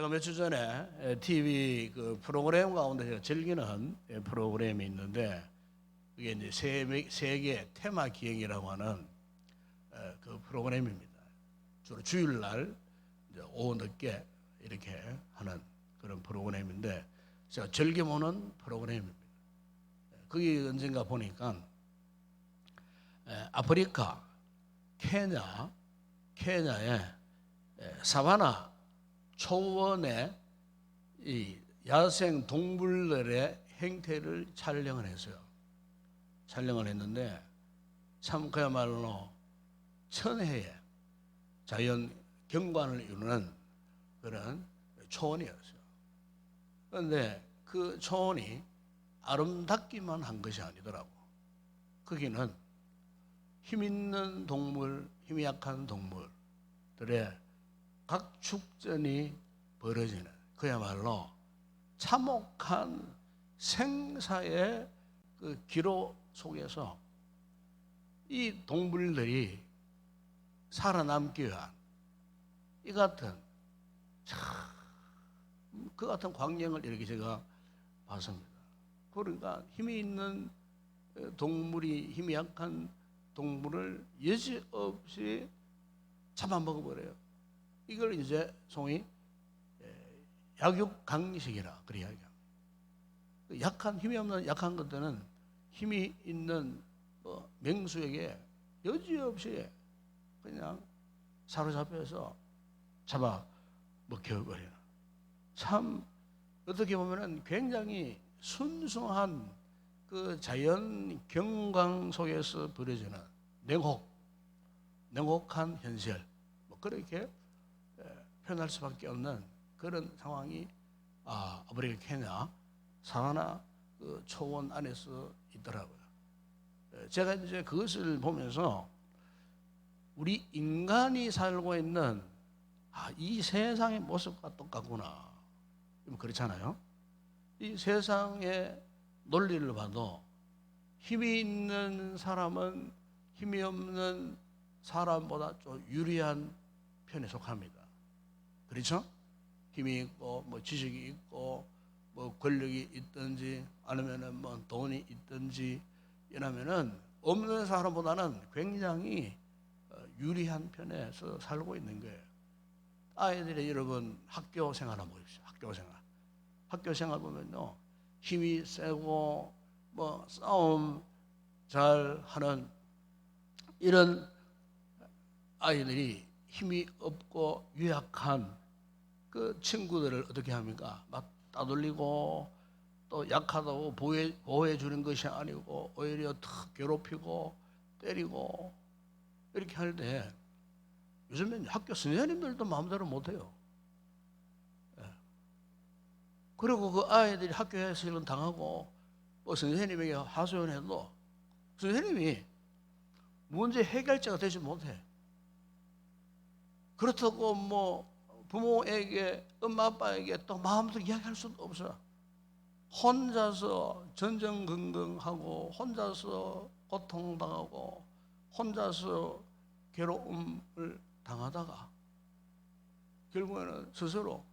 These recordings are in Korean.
제가 며칠 전에 TV 그 프로그램 가운데 제가 즐기는 프로그램이 있는데 그게 이제 세계 테마 기행이라고 하는 그 프로그램입니다. 주로 주일날 이제 오후 늦게 이렇게 하는 그런 프로그램인데 제가 즐겨 보는 프로그램입니다. 거기 언젠가 보니까 아프리카 케냐의 사바나 초원의 이 야생 동물들의 행태를 촬영을 했어요. 촬영을 했는데 참 그야말로 천혜의 자연 경관을 이루는 그런 초원이었어요. 그런데 그 초원이 아름답기만 한 것이 아니더라고. 거기는 힘 있는 동물, 힘이 약한 동물들의 각 축전이 벌어지는 그야말로 참혹한 생사의 그 기로 속에서 이 동물들이 살아남기 위한 이 같은 그 같은 광경을 이렇게 제가 봤습니다. 그러니까 힘이 있는 동물이 힘이 약한 동물을 여지없이 잡아먹어버려요. 이걸 이제 소위 약육강식이라 그래 이야기합니다. 약한 힘이 없는 약한 것들은 힘이 있는 맹수에게 여지없이 그냥 사로잡혀서 잡아 먹혀버리는 참 어떻게 보면은 굉장히 순수한 그 자연 경광 속에서 벌어지는 냉혹한 현실 뭐 그렇게 표현할 수밖에 없는 그런 상황이 아프리카 케냐 사바나 그 초원 안에서 있더라고요. 제가 이제 그것을 보면서 우리 인간이 살고 있는 이 세상의 모습과 똑같구나. 그렇잖아요. 이 세상의 논리를 봐도 힘이 있는 사람은 힘이 없는 사람보다 좀 유리한 편에 속합니다. 그렇죠? 힘이 있고 뭐 지식이 있고 뭐 권력이 있든지 아니면은 뭐 돈이 있든지 이러면은 없는 사람보다는 굉장히 유리한 편에서 살고 있는 거예요. 아이들이 여러분 학교 생활 한번 보십시오. 학교 생활 보면요 힘이 세고 뭐 싸움 잘 하는 이런 아이들이 힘이 없고 유약한 그 친구들을 어떻게 합니까? 막 따돌리고 또 약하다고 보호해 주는 것이 아니고 오히려 더 괴롭히고 때리고 이렇게 할 때 요즘엔 학교 선생님들도 마음대로 못해요. 그리고 그 아이들이 학교에서 이런 당하고 뭐 선생님에게 하소연해도 선생님이 문제 해결자가 되지 못해. 그렇다고 뭐 부모에게 엄마 아빠에게 또 마음대로 이야기할 수도 없어. 혼자서 전전긍긍하고 혼자서 고통당하고 혼자서 괴로움을 당하다가 결국에는 스스로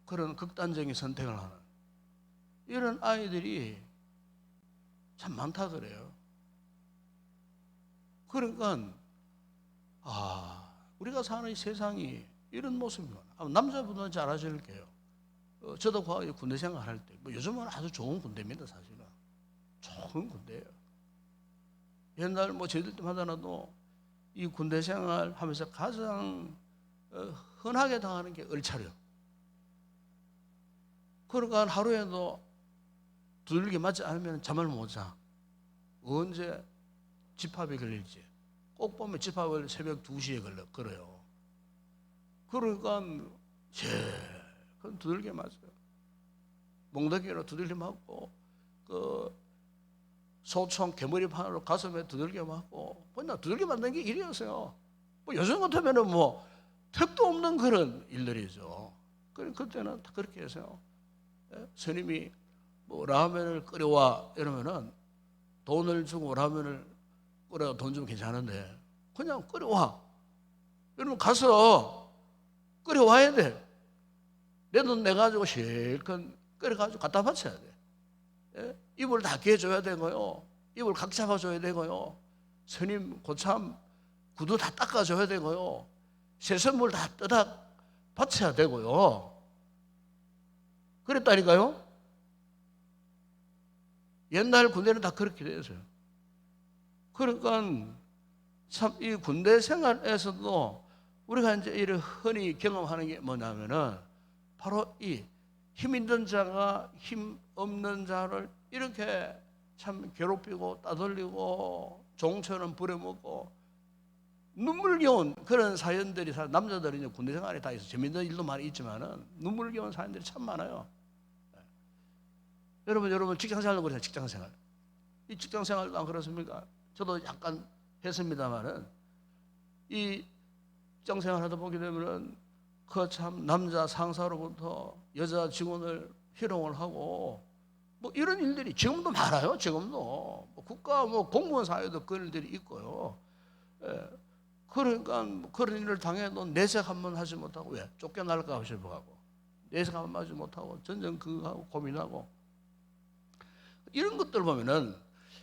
그런 극단적인 선택을 하는 이런 아이들이 참 많다 그래요. 그러니까 우리가 사는 이 세상이 이런 모습이구나. 남자분들은 잘 아실 게요. 저도 과거에 군대 생활할 때 뭐 요즘은 아주 좋은 군대입니다. 사실은 좋은 군대예요. 옛날 뭐 저희들 때마다도 이 군대 생활하면서 가장 흔하게 당하는 게 얼차려. 그러니까 하루에도 두들겨 맞지 않으면 잠을 못 자. 언제 집합이 걸릴지. 꼭 보면 집합을 새벽 2시에 걸어요. 그러니까 그건 두들겨 맞아요. 몽둥이로 두들겨 맞고 그 소총 개머리판으로 가슴에 두들겨 맞고 그냥 두들겨 맞는 게 일이었어요. 뭐 요즘 같으면은 뭐 택도 없는 그런 일들이죠. 그때는 다 그렇게 해서요. 스님이 뭐 라면을 끓여와 이러면은 돈을 주고 라면을 끓여 돈 주면 괜찮은데 그냥 끓여와. 여러분 가서 끓여와야 돼. 내 돈 내가지고 실컷 끓여가지고 갖다 바쳐야 돼. 예? 이불 다 개줘야 되고요. 이불 각 잡아줘야 되고요. 스님 고참 구두 다 닦아줘야 되고요. 새선물 다 뜯어 바쳐야 되고요. 그랬다니까요. 옛날 군대는 다 그렇게 되었어요. 그러니까 참 이 군대 생활에서도 우리가 이제 이렇게 흔히 경험하는 게 뭐냐면은 바로 이 힘 있는 자가 힘 없는 자를 이렇게 참 괴롭히고 따돌리고 종처럼 부려먹고 눈물겨운 그런 사연들이, 남자들이 이제 군대 생활에 다 있어 재밌는 일도 많이 있지만은 눈물겨운 사연들이 참 많아요. 여러분 직장생활도 그러세요. 직장생활. 이 직장생활도 안 그렇습니까? 저도 약간 했습니다만은 이 직장생활 하다 보게 되면은 그 참 남자 상사로부터 여자 직원을 희롱을 하고 뭐 이런 일들이 지금도 많아요. 지금도 뭐 국가 뭐 공무원 사회도 그런 일들이 있고요. 예. 그러니까 그런 일을 당해도 내색 한번 하지 못하고 왜 쫓겨날까 싶어하고 내색 한번 하지 못하고 전전 그하고 고민하고 이런 것들 보면은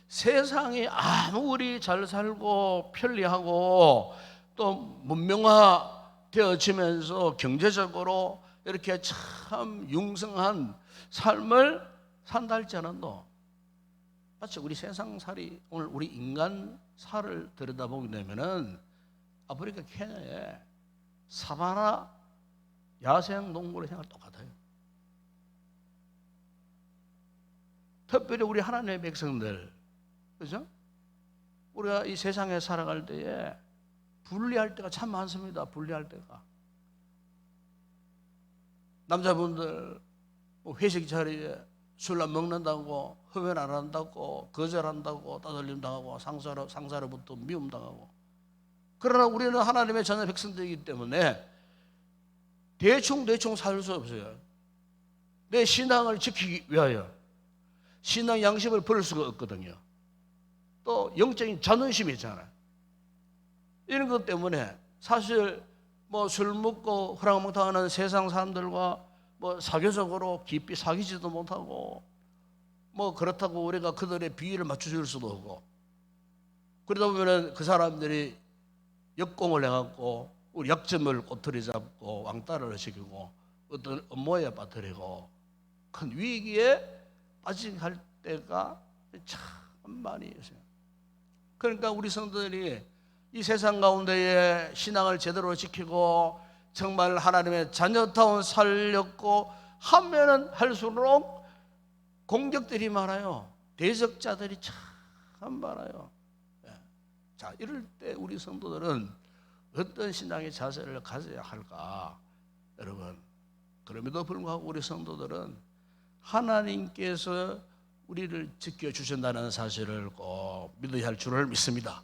세상이 아무리 잘 살고 편리하고 또 문명화 되어지면서 경제적으로 이렇게 참 융성한 삶을 산다 할지라도 마치 우리 세상살이 오늘 우리 인간사를 들여다보게 되면은 아프리카 케냐에 사바나 야생 동물의 생활 똑같아요. 특별히 우리 하나님의 백성들, 그죠? 우리가 이 세상에 살아갈 때에 분리할 때가 참 많습니다. 분리할 때가. 남자분들 회식 자리에 술 안 먹는다고 흡연 안 한다고 거절한다고 따돌림 당하고 상사로부터 미움 당하고. 그러나 우리는 하나님의 자녀 백성들이기 때문에 대충 살 수 없어요. 내 신앙을 지키기 위하여 신앙 양심을 버릴 수가 없거든요. 또 영적인 자존심이 있잖아요. 이런 것 때문에 사실 뭐 술 먹고 허랑방탕하는 세상 사람들과 뭐 사교적으로 깊이 사귀지도 못하고 뭐 그렇다고 우리가 그들의 비위를 맞춰줄 수도 없고 그러다 보면은 그 사람들이 역공을 해갖고 우리 약점을 꼬투리 잡고 왕따를 시키고 어떤 업무에 빠뜨리고 큰 위기에 빠져갈 때가 참 많이 있어요. 그러니까 우리 성도들이 이 세상 가운데에 신앙을 제대로 지키고 정말 하나님의 자녀다운 살렸고 하면은 할수록 공격들이 많아요. 대적자들이 참 많아요. 자, 이럴 때 우리 성도들은 어떤 신앙의 자세를 가져야 할까? 여러분, 그럼에도 불구하고 우리 성도들은 하나님께서 우리를 지켜주신다는 사실을 꼭 믿어야 할 줄을 믿습니다.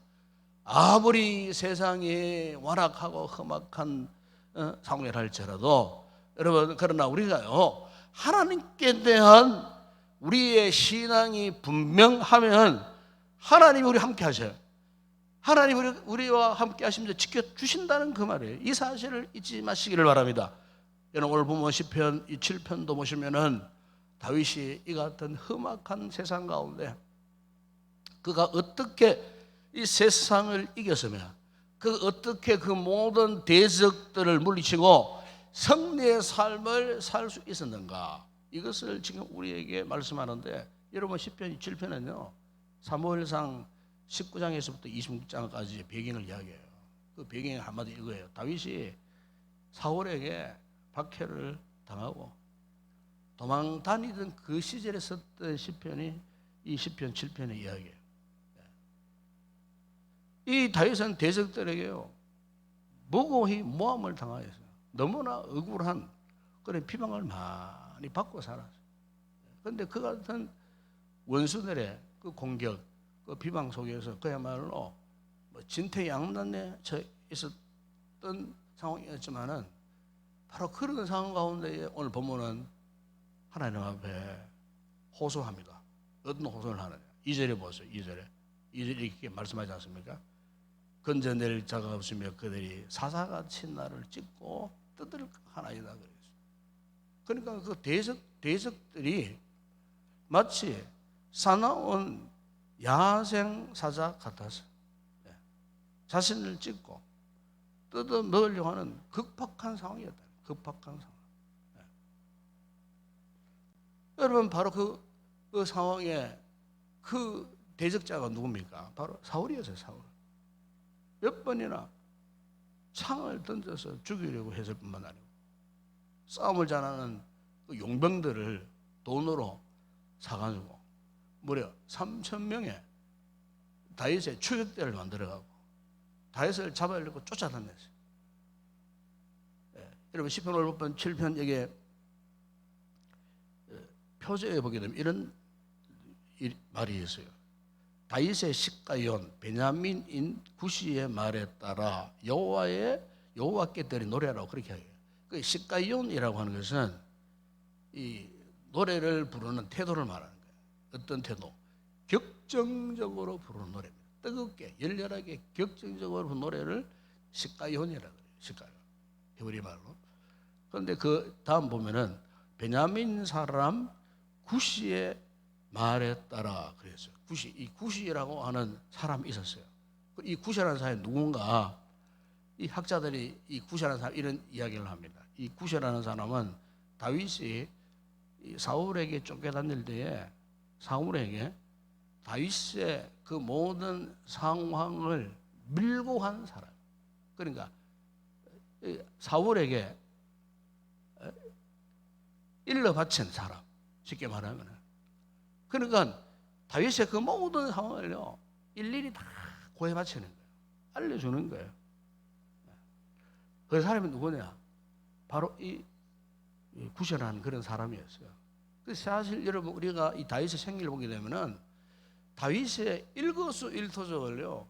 아무리 세상이 완악하고 험악한 상황이라 할지라도 여러분, 그러나 우리가요 하나님께 대한 우리의 신앙이 분명하면 하나님이 우리 함께 하셔요. 하나님이 우리와 함께 하시면서 지켜주신다는 그 말이에요. 이 사실을 잊지 마시기를 바랍니다. 여러분 오늘 보면 시편 이 7편도 보시면은 다윗이 이 같은 험악한 세상 가운데 그가 어떻게 이 세상을 이겼으며 그 어떻게 그 모든 대적들을 물리치고 승리의 삶을 살 수 있었는가, 이것을 지금 우리에게 말씀하는데 여러분 시편 7편은요 사무엘상 19장에서부터 26장까지 배경을 이야기해요. 그 배경이 한마디 이거예요. 다윗이 사울에게 박해를 당하고 도망 다니던 그 시절에 썼던 시편이 이 시편 7편의 이야기예요. 이 다윗은 대적들에게요 무고히 모함을 당하였어요. 너무나 억울한 그런 비방을 많이 받고 살았어요. 그런데 그 같은 원수들의 그 공격, 그 비방 속에서 그야말로 뭐 진퇴양난에 처해 있었던 상황이었지만은 바로 그런 상황 가운데 오늘 본문은 하나님 앞에 호소합니다. 어떤 호소를 하느냐? 2절에 보세요. 2절에 이렇게 말씀하지 않습니까? 건져낼 자가 없으며 그들이 사사같이 나를 찢고 뜯을 하나이다 그랬어요. 그러니까 그 대적들이 마치 사나운 야생 사자 같아서 자신을 찢고 뜯어 먹으려고 하는 급박한 상황이었다. 급박한 상황. 여러분, 바로 그 상황에 그 대적자가 누굽니까? 바로 사울이었어요. 사울. 몇 번이나 창을 던져서 죽이려고 했을 뿐만 아니고 싸움을 잘하는 그 용병들을 돈으로 사가지고 무려 3,000명의 다윗의 추격대를 만들어가고 다윗을 잡아내려고 쫓아다녔어요. 여러분, 시편 5편 7편 여기에 표제에 보게 되면 이런 말이 있어요. 다윗의 시가연 베냐민인 구시의 말에 따라 여호와께 드린 노래라고 그렇게 해요. 그 시가연이라고 하는 것은 이 노래를 부르는 태도를 말하는 거예요. 어떤 태도? 격정적으로 부르는 노래입니다. 뜨겁게 열렬하게 격정적으로 부르는 노래를 시가연이라고 해요. 시가연, 히브리 말로. 그런데 그 다음 보면은 베냐민 사람 구시의 말에 따라 그랬어요. 이 구시라고 하는 사람이 있었어요. 이 구시라는 사람이 누군가? 이 학자들이 이 구시라는 사람 이런 이야기를 합니다. 이 구시라는 사람은 다윗이 사울에게 쫓겨다닐 때에 사울에게 다윗의 그 모든 상황을 밀고 한 사람. 그러니까 사울에게 일러 바친 사람. 쉽게 말하면. 그러니까 다윗의 그 모든 상황을요 일일이 다 고해 바치는 거예요. 알려주는 거예요. 그 사람이 누구냐? 바로 이 구시라는 그런 사람이었어요. 그래서 사실 여러분, 우리가 이 다윗의 생기를 보게 되면은 다윗의 일거수일투족을요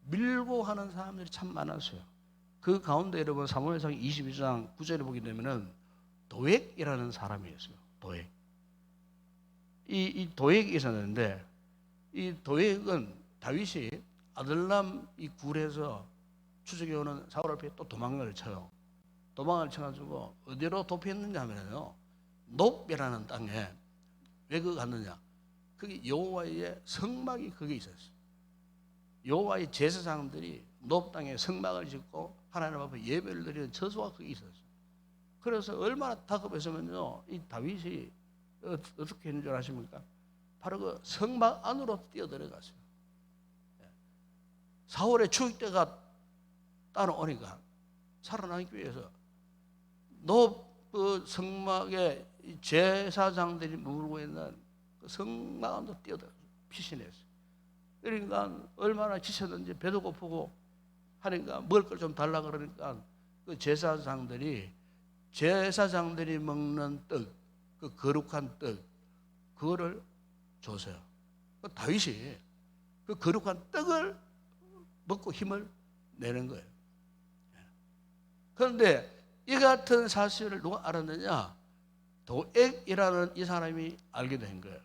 밀고 하는 사람들이 참 많았어요. 그 가운데 여러분 사무엘상 22장 9절에 보게 되면은 도액이라는 사람이었어요. 도액. 이 도액이 있었는데 이 도액은 다윗이 아들람 이 굴에서 추적해 오는 사울 앞에 또 도망을 쳐요. 도망을 쳐가지고 어디로 도피했느냐 하면요 놉이라는 땅에. 왜 그거 갔느냐? 거기 여호와의 성막이 거기 있었어요. 여호와의 제사장들이 놉 땅에 성막을 짓고 하나님 앞에 예배를 드리는 처소가 거기 있었어요. 그래서 얼마나 다급했으면요 이 다윗이 어떻게 했는 줄 아십니까? 바로 그 성막 안으로 뛰어들어갔어요. 사울의 추격대가 따라오니까 살아나기 위해서 그 성막에 제사장들이 머물고 있는 그 성막 안으로 뛰어들어 피신했어요. 그러니까 얼마나 지쳤는지 배도 고프고 하니까 먹을 걸 좀 달라 그러니까 그 제사장들이 먹는 떡, 그 거룩한 떡, 그거를 줬어요. 다윗이 그 거룩한 떡을 먹고 힘을 내는 거예요. 그런데 이 같은 사실을 누가 알았느냐? 도액이라는 이 사람이 알게 된 거예요.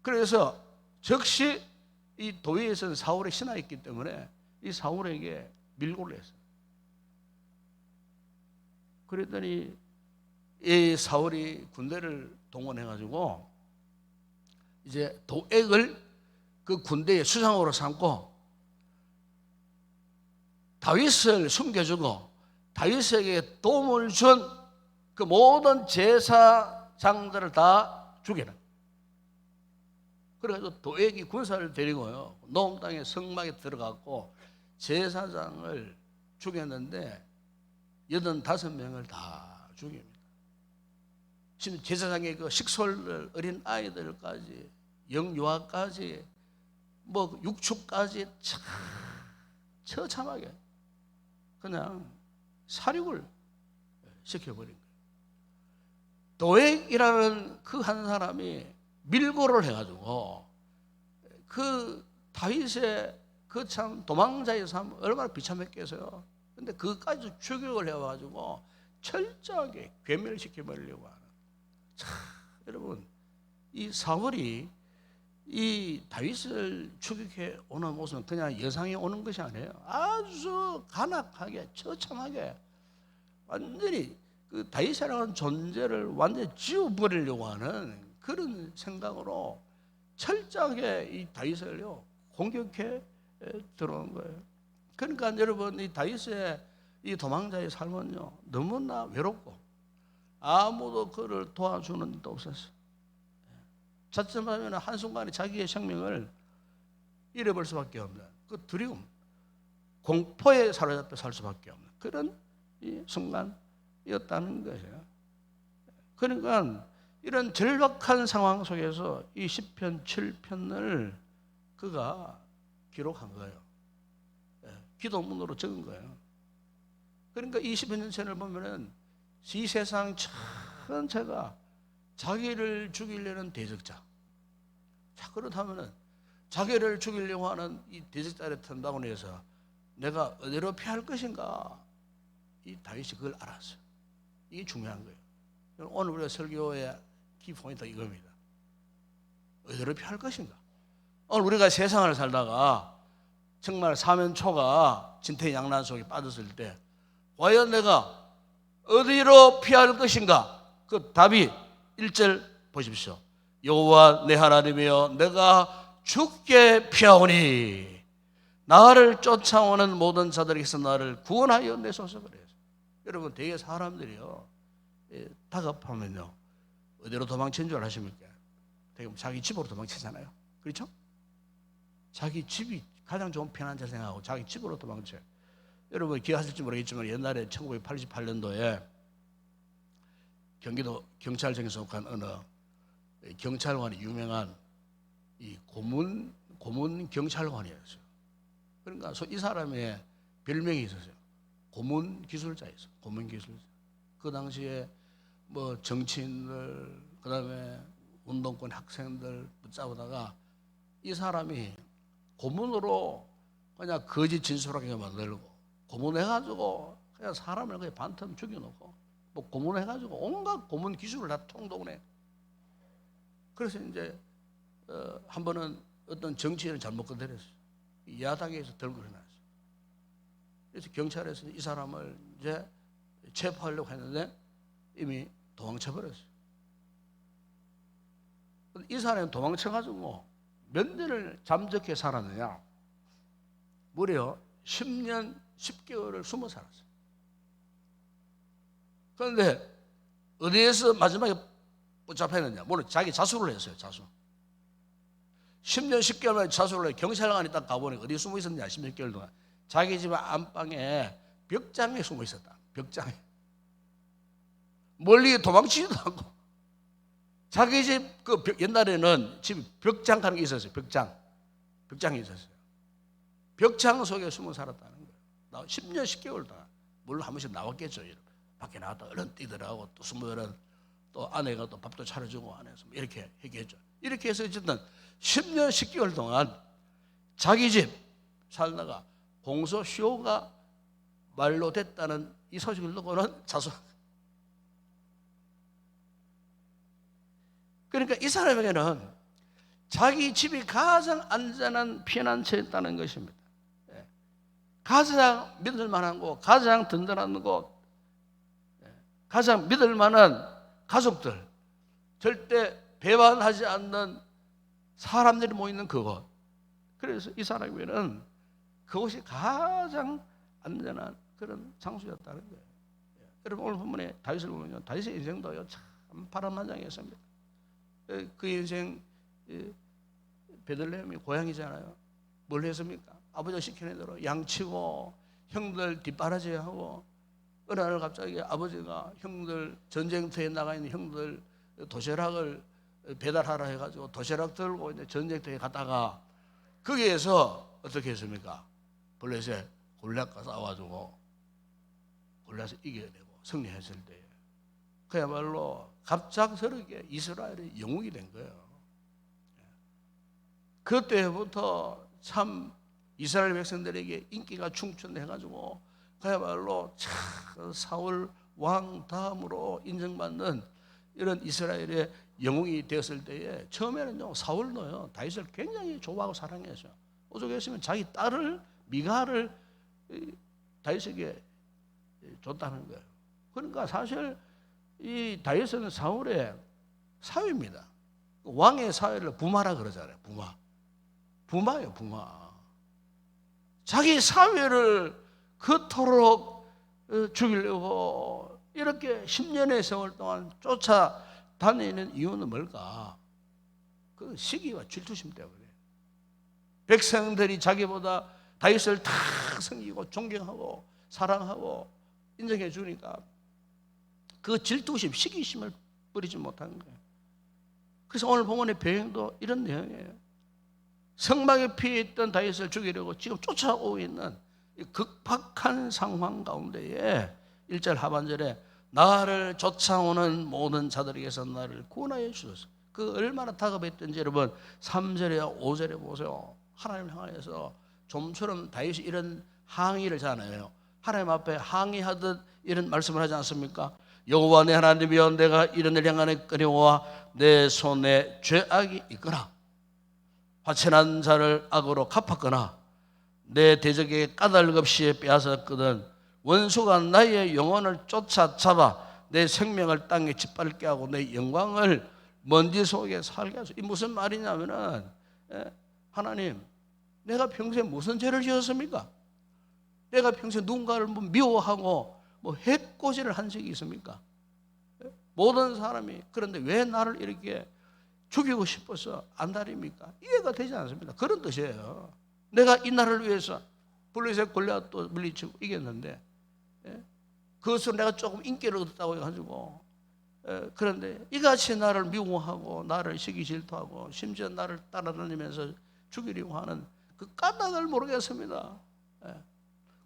그래서 즉시 이 도액에서는 사울의 신하였기 때문에 이 사울에게 밀고를 했어요. 그랬더니 이 사울이 군대를 동원해가지고 이제 도액을 그 군대의 수장으로 삼고 다윗을 숨겨주고 다윗에게 도움을 준 그 모든 제사장들을 다 죽여라. 그래서 도액이 군사를 데리고요 노음 땅의 성막에 들어갔고 제사장을 죽였는데 85명을 다 죽입니다. 지금 제사장의 그 식솔 어린 아이들까지 영유아까지 뭐 육축까지 처참하게 그냥 살육을 시켜버린 거예요. 도액이라는 그 한 사람이 밀고를 해가지고 그 다윗의 그 참 도망자의 삶 얼마나 비참했겠어요. 근데 그까지 추격을 해가지고 철저하게 괴멸시켜버리려고 하는. 참, 여러분, 이 사울이 이 다윗을 추격해 오는 모습은 그냥 여상에 오는 것이 아니에요. 아주 간악하게 처참하게 완전히 그 다윗이라는 존재를 완전히 지워버리려고 하는 그런 생각으로 철저하게 이 다윗을요 공격해 들어온 거예요. 그러니까 여러분, 이 다윗의 이 도망자의 삶은요 너무나 외롭고 아무도 그를 도와주는 것도 없었어요. 자칫하면 한순간에 자기의 생명을 잃어버릴 수밖에 없는 그 두려움, 공포에 사로잡혀 살 수밖에 없는 그런 이 순간이었다는 거예요. 그러니까 이런 절박한 상황 속에서 이 시편 7편을 그가 기록한 거예요. 기도문으로 적은 거예요. 그러니까 이 시편 전체를 보면은 이 세상 전체가 자기를 죽이려는 대적자. 자, 그렇다면은 자기를 죽이려고 하는 이 대적자를 튼다고 해서 내가 어디로 피할 것인가? 이 다윗이 그걸 알았어요. 이게 중요한 거예요. 오늘 우리가 설교의 키포인트 이겁니다. 어디로 피할 것인가? 오늘 우리가 세상을 살다가 정말 사면초가 진퇴양난 속에 빠졌을 때 과연 내가 어디로 피할 것인가? 그 답이 1절 보십시오. 여호와 내 하나님이여 내가 죽게 피하오니 나를 쫓아오는 모든 자들에게서 나를 구원하여 내소서. 그래요. 여러분, 되게 사람들이요 다급하면요 어디로 도망치는 줄 아십니까? 되게 자기 집으로 도망치잖아요. 그렇죠? 자기 집이 가장 좋은 편한 자 생각하고 자기 집으로 도망쳐요. 여러분 기억하실지 모르겠지만 옛날에 1988년도에 경기도 경찰청에 속한 어느 경찰관이 유명한 이 고문 경찰관이었어요. 그러니까 이 사람의 별명이 있었어요. 고문 기술자였어요. 고문 기술자. 그 당시에 뭐 정치인들, 그다음에 운동권 학생들 붙잡아다가 이 사람이 고문으로 그냥 거짓 진술하게 만들고 고문해가지고 그냥 사람을 그냥 반틈 죽여놓고 뭐 고문해가지고 온갖 고문 기술을 다 통동해. 그래서 이제 한 번은 어떤 정치인을 잘못 건드렸어요. 야당에서 들고 일어났어요. 그래서 경찰에서 이 사람을 이제 체포하려고 했는데 이미 도망쳐 버렸어요. 이 사람이 도망쳐가지고 몇 년을 잠적해 살았느냐? 무려 10년 10개월을 숨어 살았어요. 그런데 어디에서 마지막에 붙잡혔느냐? 물론 자기 자수를 했어요. 자수. 10년 10개월 만에 자수를 해. 경찰관이 딱 가보니 어디 숨어 있었느냐? 16개월 동안 자기 집 안방에 벽장에 숨어 있었다. 벽장에. 멀리 도망치지도 않고 자기 집 그 옛날에는 집 벽장 하는 게 있었어요. 벽장이 있었어요. 벽장 속에 숨어 살았다는 거예요. 10년 10개월 동안. 물론 한 번씩 나왔겠죠. 밖에 나갔다 얼른 뛰더라고 또 숨으면 또 아내가 또 밥도 차려주고 안에서 이렇게 얘기했죠. 이렇게 해서 어쨌든 10년 10개월 동안 자기 집 살다가 공소시효가 만료됐다는 이 소식을 듣고는 자수. 그러니까 이 사람에게는 자기 집이 가장 안전한 피난처였다는 것입니다. 가장 믿을 만한 곳, 가장 든든한 곳, 가장 믿을 만한 가족들, 절대 배반하지 않는 사람들이 모이는 그곳. 그래서 이 사람에게는 그곳이 가장 안전한 그런 장소였다는 거예요. 여러분 오늘 본문에 다윗을 보면요, 다윗의 인생도요 참 파란만장했습니다. 그 인생 베들레헴이 고향이잖아요. 뭘 했습니까? 아버지가 시키는 대로 양치고 형들 뒷바라지하고 어느 날 갑자기 아버지가 형들 전쟁터에 나가 있는 형들 도시락을 배달하라 해가지고 도시락 들고 이제 전쟁터에 갔다가 거기에서 어떻게 했습니까? 블레셋 골리앗과 싸워가지고 골리앗을 이겨내고 승리했을 때 그야말로 갑작스럽게 이스라엘의 영웅이 된 거예요. 그때부터 참 이스라엘 백성들에게 인기가 충천해가지고 그야말로 참 사울 왕 다음으로 인정받는 이런 이스라엘의 영웅이 되었을 때에 처음에는요 사울도요 다윗을 굉장히 좋아하고 사랑했어요. 오죽했으면 자기 딸을 미가를 다윗에게 줬다는 거예요. 그러니까 사실 이 다윗은 사울의 사위입니다. 왕의 사위를 부마라 그러잖아요. 부마예요, 부마. 자기 사위를 그토록 죽이려고 이렇게 10년의 세월 동안 쫓아다니는 이유는 뭘까? 그 시기와 질투심 때문에. 백성들이 자기보다 다윗을 다 섬기고 존경하고 사랑하고 인정해 주니까 그 질투심, 시기심을 버리지 못한 거예요. 그래서 오늘 본문의 배경도 이런 내용이에요. 성막에 피해 있던 다윗을 죽이려고 지금 쫓아오고 있는 이 극박한 상황 가운데에 1절 하반절에 나를 쫓아오는 모든 자들에게서 나를 구원하여 주소서. 그 얼마나 다급했던지 여러분 3절에 5절에 보세요. 하나님을 향해서 좀처럼 다윗이 이런 항의를 하잖아요. 하나님 앞에 항의하듯 이런 말씀을 하지 않습니까? 여호와 내 하나님이여 내가 이런 일 행하는 끄려와 내 손에 죄악이 있거나 화친한 자를 악으로 갚았거나 내 대적에게 까닭 없이 빼앗았거든 원수가 나의 영혼을 쫓아잡아 내 생명을 땅에 짓밟게 하고 내 영광을 먼지 속에 살게 하소서. 이 무슨 말이냐면은 하나님 내가 평소에 무슨 죄를 지었습니까? 내가 평소에 누군가를 미워하고 해코지를 한 적이 있습니까? 모든 사람이 그런데 왜 나를 이렇게 죽이고 싶어서 안달입니까? 이해가 되지 않습니다. 그런 뜻이에요. 내가 이 나라를 위해서 블레셋 골리앗도 물리치고 이겼는데 그것으로 내가 조금 인기를 얻었다고 해가지고 그런데 이같이 나를 미워하고 나를 시기 질투하고 심지어 나를 따라다니면서 죽이려고 하는 그 까닭을 모르겠습니다.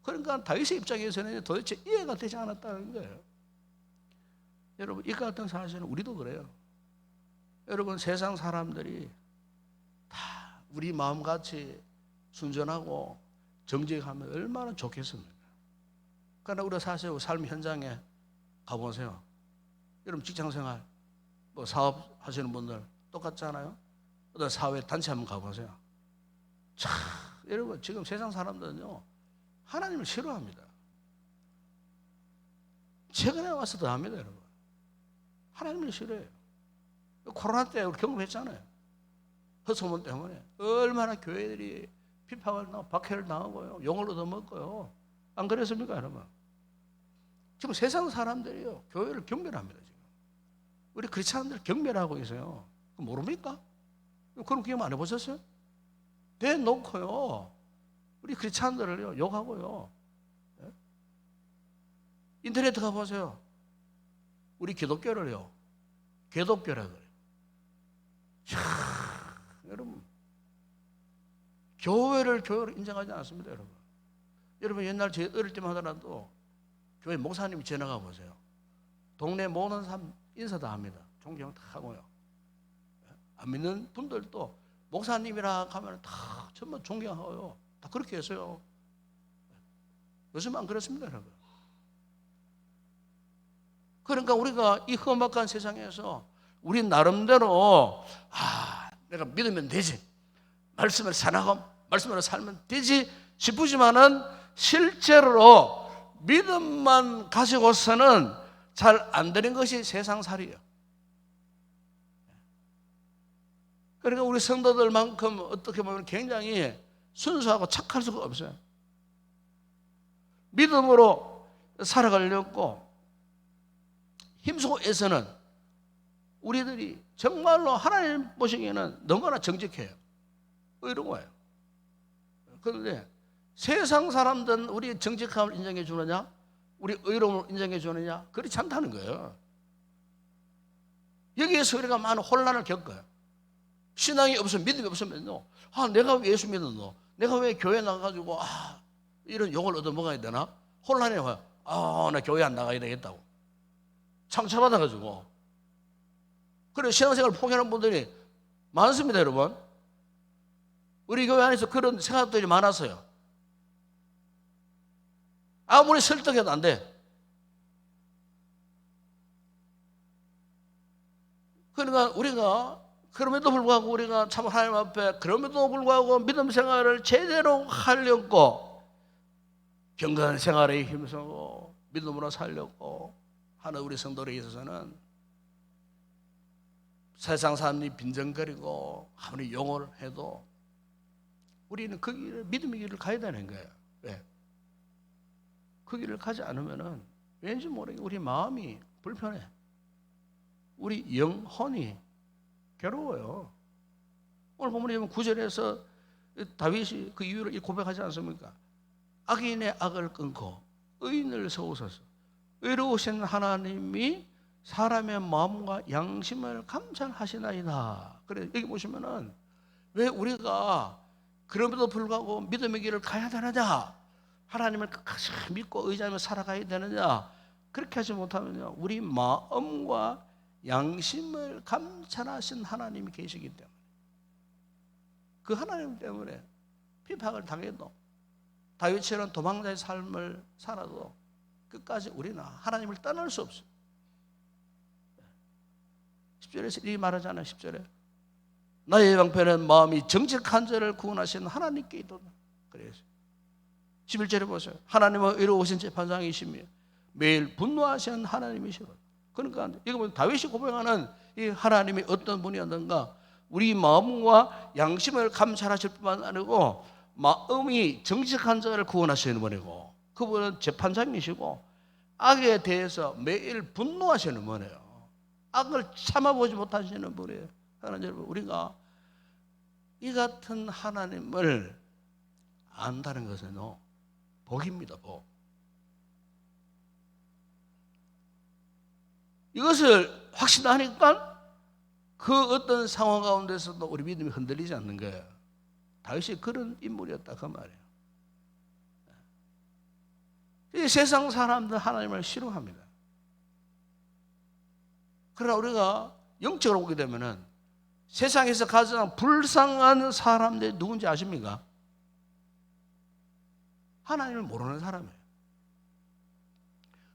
그러니까 다윗의 입장에서는 도대체 이해가 되지 않았다는 거예요. 여러분 이 같은 사실은 우리도 그래요. 여러분 세상 사람들이 다 우리 마음같이 순전하고 정직하면 얼마나 좋겠습니까? 그러나 우리가 사실 삶 현장에 가보세요. 여러분 직장생활 사업 하시는 분들 똑같잖아요. 어떤 사회 단체 한번 가보세요. 참 여러분 지금 세상 사람들은요 하나님을 싫어합니다. 최근에 와서 더 합니다. 여러분 하나님을 싫어해요. 코로나 때 우리 경험했잖아요. 헛소문 때문에 얼마나 교회들이 비판을 당하고 박해를 당하고요 욕을 얻어먹고요. 안 그랬습니까 여러분? 지금 세상 사람들이요 교회를 경멸합니다. 지금 우리 크리스찬들 경멸하고 있어요. 모릅니까? 그런 경험 안 해보셨어요? 대놓고요 우리 크리스찬들을요 욕하고요. 인터넷 가보세요. 우리 기독교를요 개독교라 그래요. 여러분 교회를 교회로 인정하지 않습니다. 여러분 옛날 제 어릴 때만 하더라도 교회 목사님이 지나가 보세요. 동네 모든 사람 인사 다 합니다. 존경 다 하고요. 안 믿는 분들도 목사님이라 하면 다 전부 존경하고요. 다 그렇게 했어요. 요즘 안 그렇습니다, 여러분. 그러니까 우리가 이 험악한 세상에서 우리 나름대로 내가 믿으면 되지, 말씀을 사나고 말씀으로 살면 되지 싶으지만은 실제로 믿음만 가지고서는 잘 안 되는 것이 세상살이에요. 그러니까 우리 성도들만큼 어떻게 보면 굉장히 순수하고 착할 수가 없어요. 믿음으로 살아가려고 힘쓰고 애쓰는 우리들이 정말로 하나님 보시기에는 너무나 정직해요. 의로워요. 그런데 세상 사람들은 우리 정직함을 인정해 주느냐, 우리 의로움을 인정해 주느냐, 그렇지 않다는 거예요. 여기에서 우리가 많은 혼란을 겪어요. 신앙이 없으면, 믿음이 없으면요, 내가 왜 예수 믿었노? 내가 왜 교회 나가가지고 이런 욕을 얻어먹어야 되나? 혼란해 와요. 나 교회 안 나가야 되겠다고 상처받아가지고. 그래 신앙생활 포기하는 분들이 많습니다. 여러분 우리 교회 안에서 그런 생각들이 많았어요. 아무리 설득해도 안 돼. 그러니까 우리가 그럼에도 불구하고 우리가 참 하나님 앞에 그럼에도 불구하고 믿음 생활을 제대로 하려고 경건한 생활에 힘쓰고 믿음으로 살려고 하는 우리 성도들에 있어서는 세상 사람들이 빈정거리고 아무리 용어를 해도 우리는 그 길을, 믿음의 길을 가야 되는 거예요. 왜? 그 길을 가지 않으면은 왠지 모르게 우리 마음이 불편해. 우리 영혼이 괴로워요. 오늘 본문에 보면 9절에서 다윗이 그 이유를 고백하지 않습니까? 악인의 악을 끊고 의인을 세우소서. 의로우신 하나님이 사람의 마음과 양심을 감찰하시나이다. 그래, 여기 보시면은 왜 우리가 그럼에도 불구하고 믿음의 길을 가야 되느냐? 하나님을 끝까지 믿고 의지하며 살아가야 되느냐? 그렇게 하지 못하면요, 우리 마음과 양심을 감찰하신 하나님이 계시기 때문에, 그 하나님 때문에 비박을 당해도 다윗처럼 도망자의 삶을 살아도 끝까지 우리는 하나님을 떠날 수 없어요. 10절에서 이렇게 말하잖아요. 10절에 나의 방편은 마음이 정직한 자를 구원하신 하나님께 있도다. 그래서 11절에 보세요. 하나님은 의로우신 재판장이시며 매일 분노하시는 하나님이시로다. 그러니까 이거 보면 다윗이 고백하는 이 하나님이 어떤 분이었는가, 우리 마음과 양심을 감찰하실 뿐만 아니고 마음이 정직한 자를 구원하시는 분이고, 그분은 재판장이시고 악에 대해서 매일 분노하시는 분이에요. 악을 참아보지 못하시는 분이에요. 하나님 여러분, 우리가 이 같은 하나님을 안다는 것은 복입니다. 복. 이것을 확신하니까 그 어떤 상황 가운데서도 우리 믿음이 흔들리지 않는 거예요. 다윗이 그런 인물이었다 그 말이에요. 이 세상 사람들 하나님을 싫어합니다. 그러나 우리가 영적으로 보게 되면은 세상에서 가장 불쌍한 사람들이 누군지 아십니까? 하나님을 모르는 사람이에요.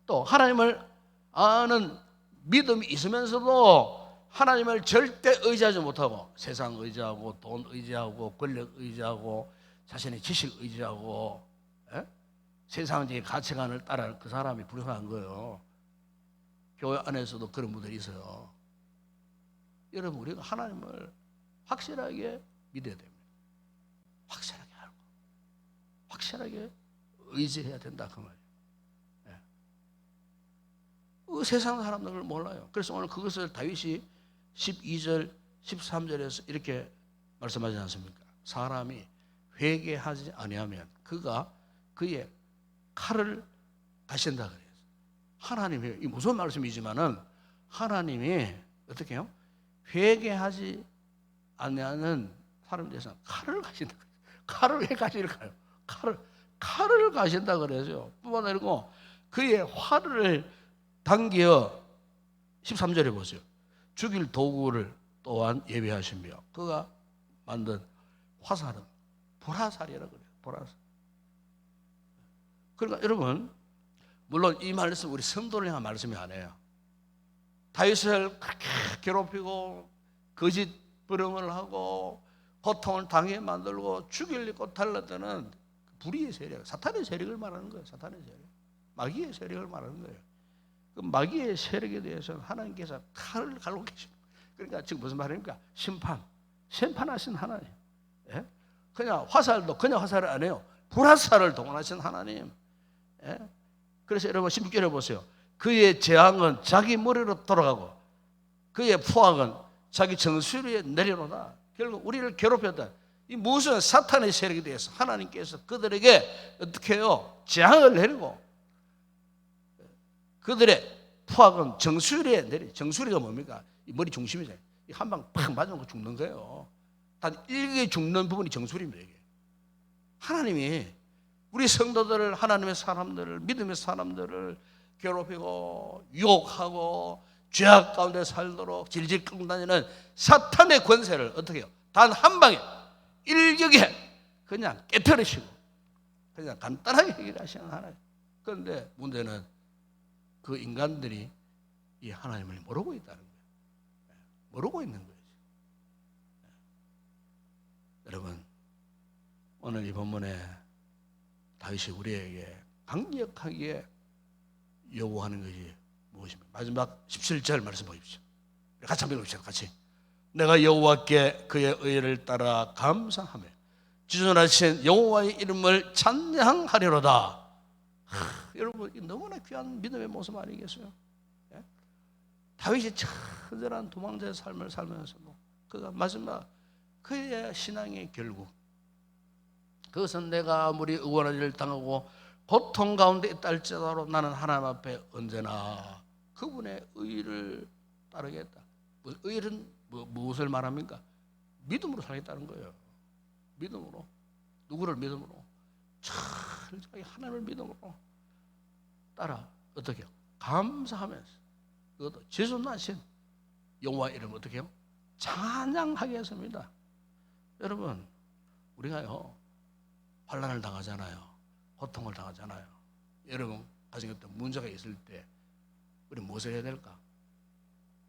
또 하나님을 아는 믿음이 있으면서도 하나님을 절대 의지하지 못하고 세상 의지하고 돈 의지하고 권력 의지하고 자신의 지식 의지하고 세상적인 가치관을 따라 그 사람이 불쌍한 거예요. 교회 안에서도 그런 분들이 있어요. 여러분, 우리가 하나님을 확실하게 믿어야 됩니다. 확실하게 알고 확실하게 의지해야 된다 그 말이에요. 그 세상 사람들을 몰라요. 그래서 오늘 그것을 다윗이 12절 13절에서 이렇게 말씀하지 않습니까? 사람이 회개하지 아니하면 그가 그의 칼을 가신다 그래요. 하나님이, 이 무서운 말씀이지만은 하나님이 어떻게 해요? 회개하지 않는 사람들에서 칼을 가신다. 칼을 왜 가실까요? 칼을 가신다 그래요. 뿐만 아니고 그의 활을 당겨 13절에 보세요. 죽일 도구를 또한 예비하시며 그가 만든 화살은 보라살이라고 그래요. 보라살. 그러니까 여러분, 물론 이 말씀 우리 성도를 향한 말씀이 아니에요. 다윗을 그렇게 괴롭히고 거짓 불응을 하고 고통을 당해 만들고 죽이려고 달랐다는 불의의 세력, 사탄의 세력을 말하는 거예요. 사탄의 세력, 마귀의 세력을 말하는 거예요. 그 마귀의 세력에 대해서는 하나님께서 칼을 갈고 계십니다. 그러니까 지금 무슨 말입니까? 심판하신 하나님. 예? 그냥 화살도 그냥 화살을 안 해요. 불화살을 동원하신 하나님. 예? 그래서 여러분 16절에 보세요. 그의 재앙은 자기 머리로 돌아가고 그의 포악은 자기 정수리에 내려오다. 결국 우리를 괴롭혔다. 이 무슨 사탄의 세력에 대해서 하나님께서 그들에게 어떻게 해요? 재앙을 내리고 그들의 포악은 정수리에 내려. 정수리가 뭡니까? 이 머리 중심이잖아요. 한 방 팍 맞으면 죽는 거예요. 단 일개 죽는 부분이 정수리입니다. 이게. 하나님이 우리 성도들을, 하나님의 사람들을, 믿음의 사람들을 괴롭히고 유혹하고 죄악 가운데 살도록 질질 끌고 다니는 사탄의 권세를 어떻게 해요? 단 한 방에 일격에 그냥 깨뜨리시고 그냥 간단하게 해결하시는 하나님. 그런데 문제는 그 인간들이 이 하나님을 모르고 있다는 거예요. 모르고 있는 거예요. 여러분, 오늘 이 본문에 다윗이 우리에게 강력하게 요구하는 것이 무엇입니까? 마지막 17절 말씀 보십시오. 같이 한번 읽읍시다. 같이. 내가 여호와께 그의 의를 따라 감사하며 지존하신 여호와의 이름을 찬양하리로다. 여러분, 너무나 귀한 믿음의 모습 아니겠어요? 예? 다윗이 처절한 도망자의 삶을 살면서도 그가 마지막 그의 신앙의 결국, 그것은 내가 아무리 의원한 일을 당하고 고통 가운데 있다 할지라도 나는 하나님 앞에 언제나 그분의 의를 따르겠다. 의는 무엇을 말합니까? 믿음으로 살겠다는 거예요. 믿음으로. 누구를 믿음으로? 철저히 하나님을 믿음으로 따라 어떻게 해요? 감사하면서 그것도 지존하신 여호와 이름 어떻게 해요? 찬양하겠습니다. 여러분, 우리가요 환난을 당하잖아요. 고통을 당하잖아요. 여러분 가정에 어떤 문제가 있을 때 우리 무엇을 해야 될까?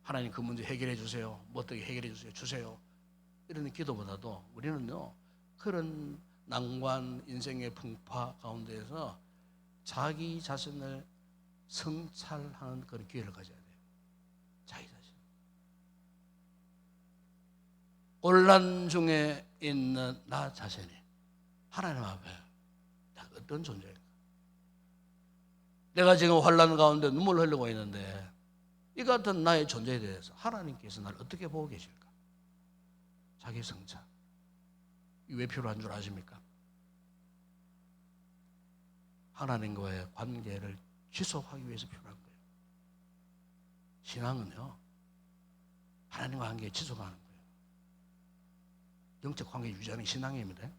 하나님 그 문제 해결해 주세요. 뭐 어떻게 해결해 주세요. 주세요. 이런 기도보다도 우리는요 그런 난관 인생의 풍파 가운데에서 자기 자신을 성찰하는 그런 기회를 가져야 돼요. 자기 자신. 혼란 중에 있는 나 자신이 하나님 앞에 어떤 존재인가? 내가 지금 환난 가운데 눈물을 흘리고 있는데 이 같은 나의 존재에 대해서 하나님께서 나를 어떻게 보고 계실까? 자기 성찰. 이게 왜 필요한 줄 아십니까? 하나님과의 관계를 지속하기 위해서 필요한 거예요. 신앙은요 하나님과 관계 지속하는 거예요. 영적 관계 유지하는 게 신앙입니다.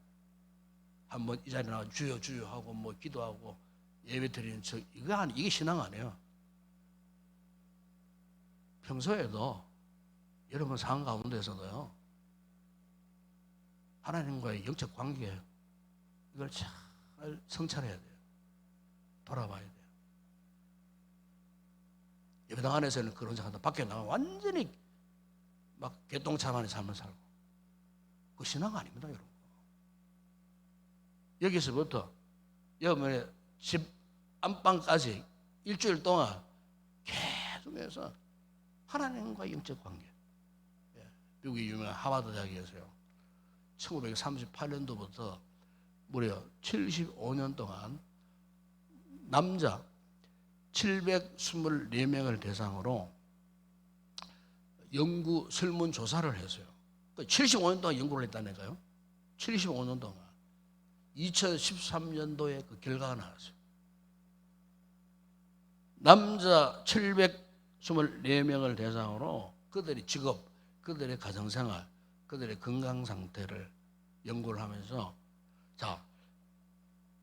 한번 이 자리에 나와 주여 주여 하고 뭐 기도하고 예배 드리는 이게 신앙 아니에요. 평소에도 여러분 상황 가운데서도요 하나님과의 영적 관계 이걸 잘 성찰해야 돼요. 돌아봐야 돼요. 예배당 안에서는 그런 생각도 밖에 나가면 완전히 막 개똥차만의 삶을 살고 그 신앙 아닙니다, 여러분. 여기서부터 여러분의 집 안방까지 일주일 동안 계속해서 하나님과 영적 관계. 미국의 유명한 하버드 대학에서요 1938년도부터 무려 75년 동안 남자 724명을 대상으로 연구 설문조사를 했어요. 75년 동안 연구를 했다니까요. 75년 동안. 2013년도에 그 결과가 나왔어요. 남자 724명을 대상으로 그들의 직업, 그들의 가정생활, 그들의 건강 상태를 연구를 하면서 자,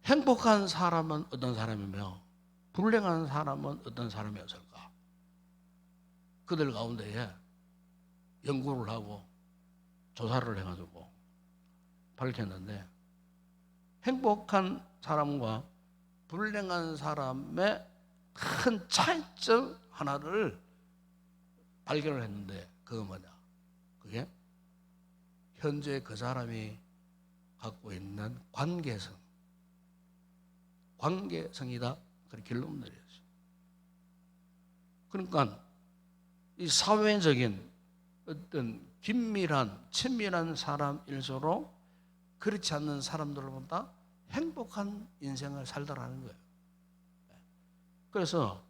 행복한 사람은 어떤 사람이며 불행한 사람은 어떤 사람이었을까? 그들 가운데에 연구를 하고 조사를 해가지고 밝혔는데 행복한 사람과 불행한 사람의 큰 차이점 하나를 발견을 했는데 그거 뭐냐? 그게 현재 그 사람이 갖고 있는 관계성이다. 그렇게 결론 내렸어요. 그러니까 이 사회적인 어떤 긴밀한 친밀한 사람일수록 그렇지 않는 사람들보다 행복한 인생을 살더라는 거예요. 그래서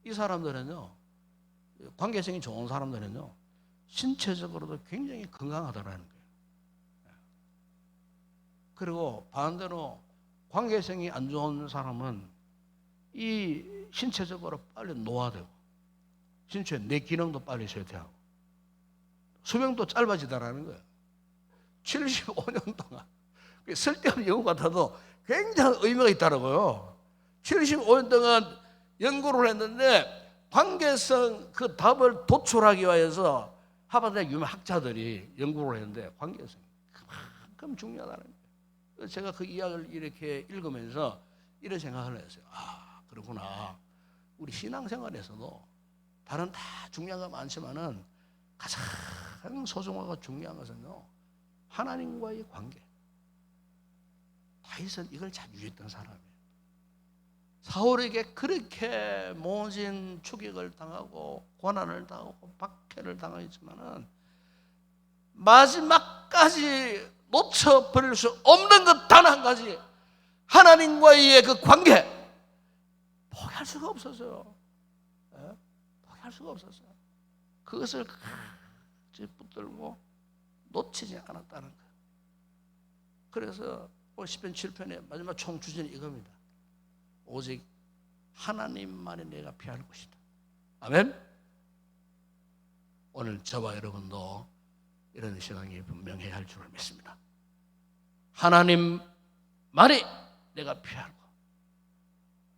이 사람들은요 관계성이 좋은 사람들은요 신체적으로도 굉장히 건강하더라는 거예요. 그리고 반대로 관계성이 안 좋은 사람은 이 신체적으로 빨리 노화되고 신체 내 기능도 빨리 쇠퇴하고 수명도 짧아지더라는 거예요. 75년 동안 쓸데없는 연구 같아도 굉장한 의미가 있더라고요. 75년 동안 연구를 했는데 관계성 그 답을 도출하기 위해서 하버드 유명 학자들이 연구를 했는데 관계성이 그만큼 중요하다는 거예요. 제가 그 이야기를 이렇게 읽으면서 이런 생각을 했어요. 아, 그렇구나. 우리 신앙생활에서도 다른 다 중요한 거 많지만은 가장 소중하고 중요한 것은요 하나님과의 관계. 다윗은 이걸 잘 유지했던 사람이에요. 사울에게 그렇게 모진 추격을 당하고 고난을 당하고 박해를 당하지만은 마지막까지 놓쳐버릴 수 없는 것 단 한 가지, 하나님과의 그 관계 포기할 수가 없었어요. 포기할 수가 없었어요. 그것을 같이 붙들고 놓치지 않았다는 거예요. 그래서 시편 7편의 마지막 총주제는 이겁니다. 오직 하나님만이 내가 피할 것이다. 아멘. 오늘 저와 여러분도 이런 시간이 분명해야 할 줄을 믿습니다. 하나님만이 내가 피하고,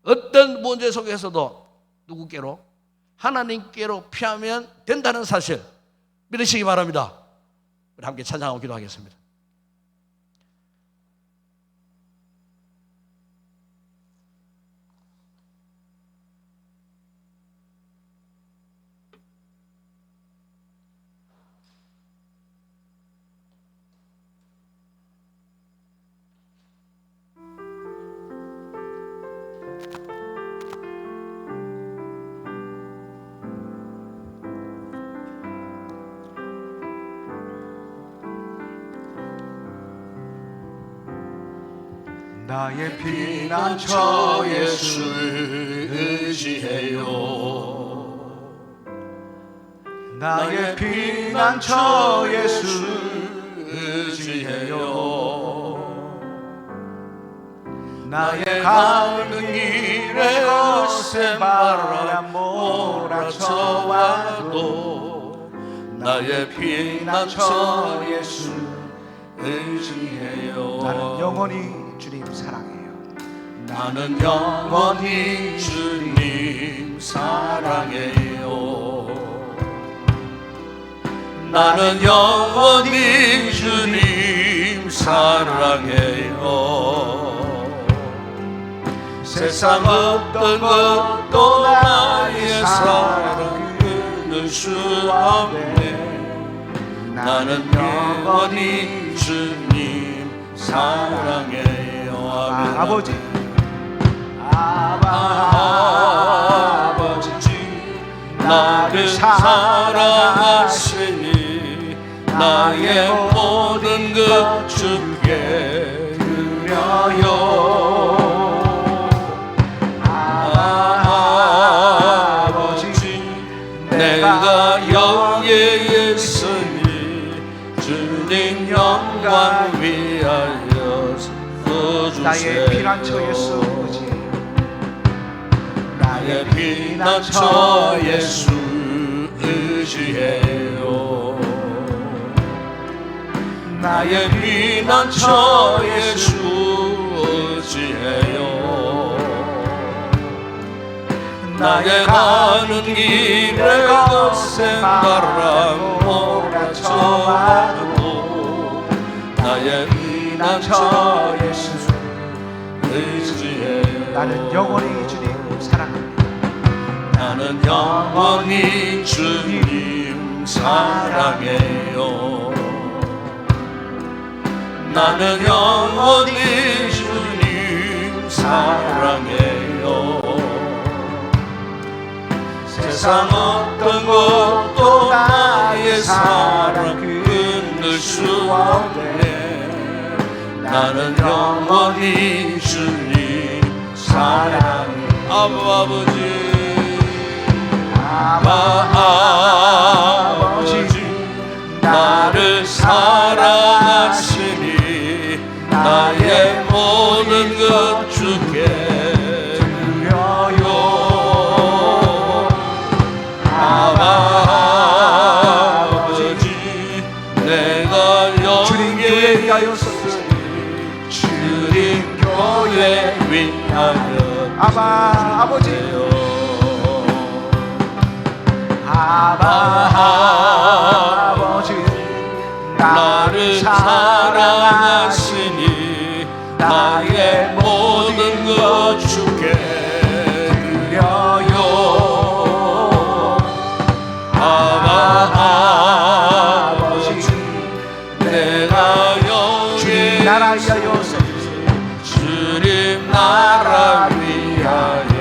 어떤 문제 속에서도 누구께로? 하나님께로 피하면 된다는 사실 믿으시기 바랍니다. 우리 함께 찬양하고 기도하겠습니다. 나의 피난처 예수 의지해요. 나의 피난처 예수 의지해요. 나의 가는 길에 거센 바람 몰아쳐와도 나의 피난처 예수 의지해요. 나는 영원히 주님 사랑해요. 나는 영원히 주님 사랑해요. 나는 영원히 주님 사랑해요. 세상 어떤 것도 나의 사랑 끊을 수 없네. 나는 영원히 주님 사랑해요. 아버지, 아버지 나를 사랑하시니 나의 모든 것 주께 드려요. 아버지 내가 여기에 있으니 주님 영광 위하여 나의 피난처 예수 의지해요. 나의 피난처 예수 의지해요. 나의 피난처 예수 의지해요. 나의 가는 길에 거센 바람 몰아쳐와도 나의 피난처 예수 의지해요. 나는 영원히 주님 사랑합니다. 나는 영원히 주님 사랑해요. 나는 영원히 주님 사랑해요. 세상 어떤 것도 나의 사랑 끊을 수 없네. 나는 영원히 주님 사랑해. 아버지 나를 사랑하시니 나의 모든 것 주께 드려요. 아버지 내가 여기에 있으니 주님 교회 위하여 아버지 나를 사랑하시니 나의 모든 것 주께 드려요. 아버지 내가 여기 나라 위하여 주님 나라 위하여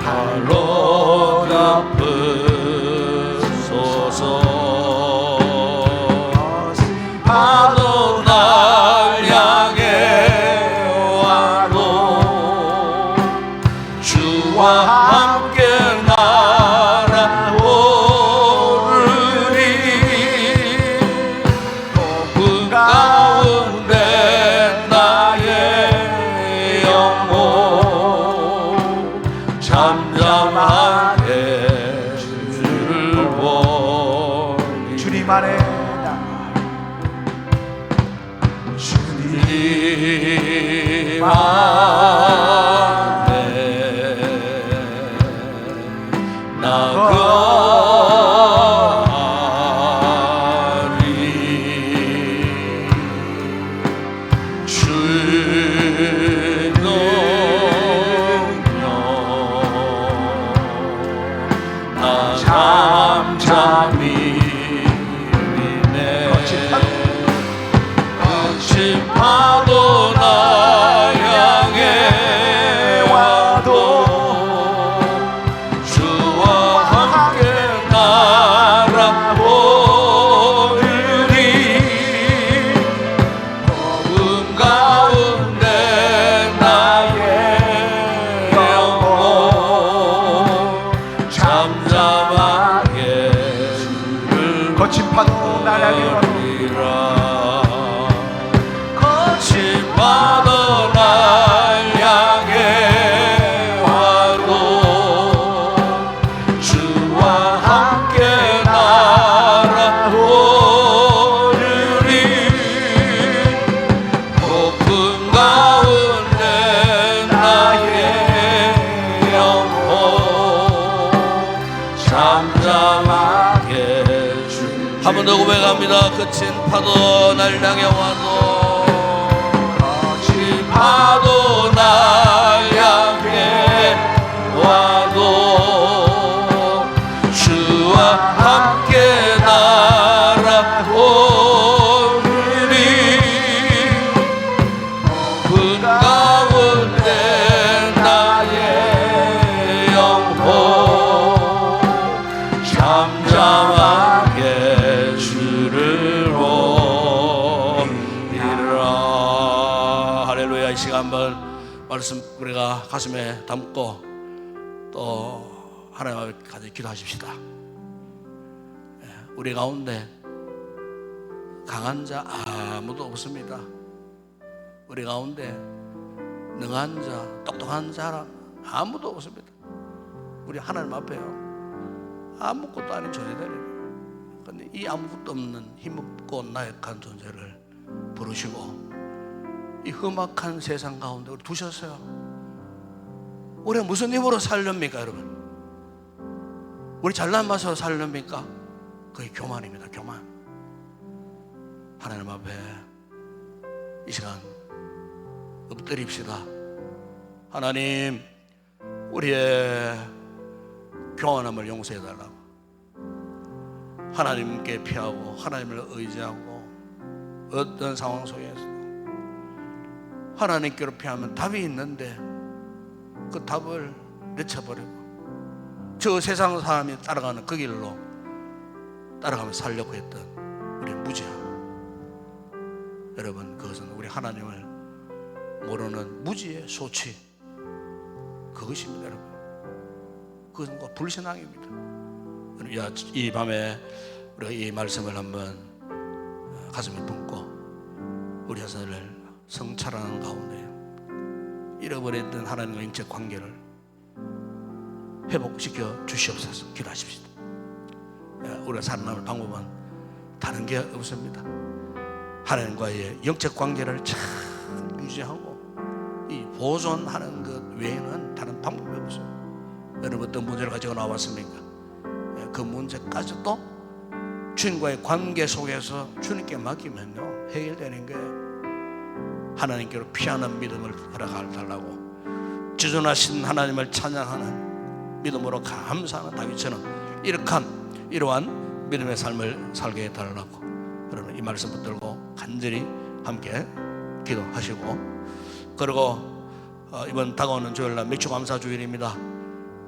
바로 갚으소서. 파도 날 향해 와도 주와 함께 날아오르리. 높은 가운데 나의 영혼 잠잠하게 주를 보니. 주님 안에 주님 안에 나가리. 주의 능력 나 잠잠히 파도 나 향해 와도 주와 함께 날아오르리. 어둠 가운데 나의 영혼 잠잠하게 주를 거친 파도 날 향해 와도 파도 날 향해 와도 주와 함께 날아오르리. 높은 가운데 나의 영혼 잠잠하게 주. 한 번 더 고백합니다. 거친 파도 날 향해 와도 파도 날 향해 와도 주와 함께 날아오르리. 그 가운데 나의 영혼 잠잠하게 주를 보리라. 할렐루야. 이 시간 한번 말씀 우리가 가슴에 담고 또 하나님 앞에 기도하십시다. 우리 가운데 강한 자 아무도 없습니다. 우리 가운데 능한 자, 똑똑한 사람 아무도 없습니다. 우리 하나님 앞에요 아무것도 아닌 존재들이에요. 그런데 이 아무것도 없는 힘없고 나약한 존재를 부르시고 이 험악한 세상 가운데 우리 두셨어요. 우리가 무슨 힘으로 살렵니까 여러분? 우리 잘난 맛으로 살렵니까? 그게 교만입니다. 교만. 하나님 앞에 이 시간 엎드립시다. 하나님, 우리의 교만함을 용서해달라고. 하나님께 피하고 하나님을 의지하고 어떤 상황 속에서 하나님께로 피하면 답이 있는데 그 답을 내쳐버리고 저 세상 사람이 따라가는 그 길로 따라가며 살려고 했던 우리 무지함. 여러분, 그것은 우리 하나님을 모르는 무지의 소치, 그것입니다. 여러분, 그것은 곧 불신앙입니다. 이 밤에 우리가 이 말씀을 한번 가슴에 품고 우리 자신을 성찰하는 가운데 잃어버렸던 하나님과 영적 관계를 회복시켜 주시옵소서. 기도하십시다. 우리가 살아남을 방법은 다른 게 없습니다. 하나님과의 영적 관계를 잘 유지하고 이 보존하는 것 외에는 다른 방법이 없어요. 여러분, 어떤 문제를 가지고 나왔습니까? 그 문제까지도 주님과의 관계 속에서 주님께 맡기면요 해결되는 거예요. 하나님께로 피하는 믿음을 허락달라고 지존하신 하나님을 찬양하는 믿음으로 감사하는 다윗처럼 이러한 믿음의 삶을 살게 해달라고 여러분 이 말씀 붙들고 간절히 함께 기도하시고, 그리고 이번 다가오는 주일날 맥주감사 주일입니다.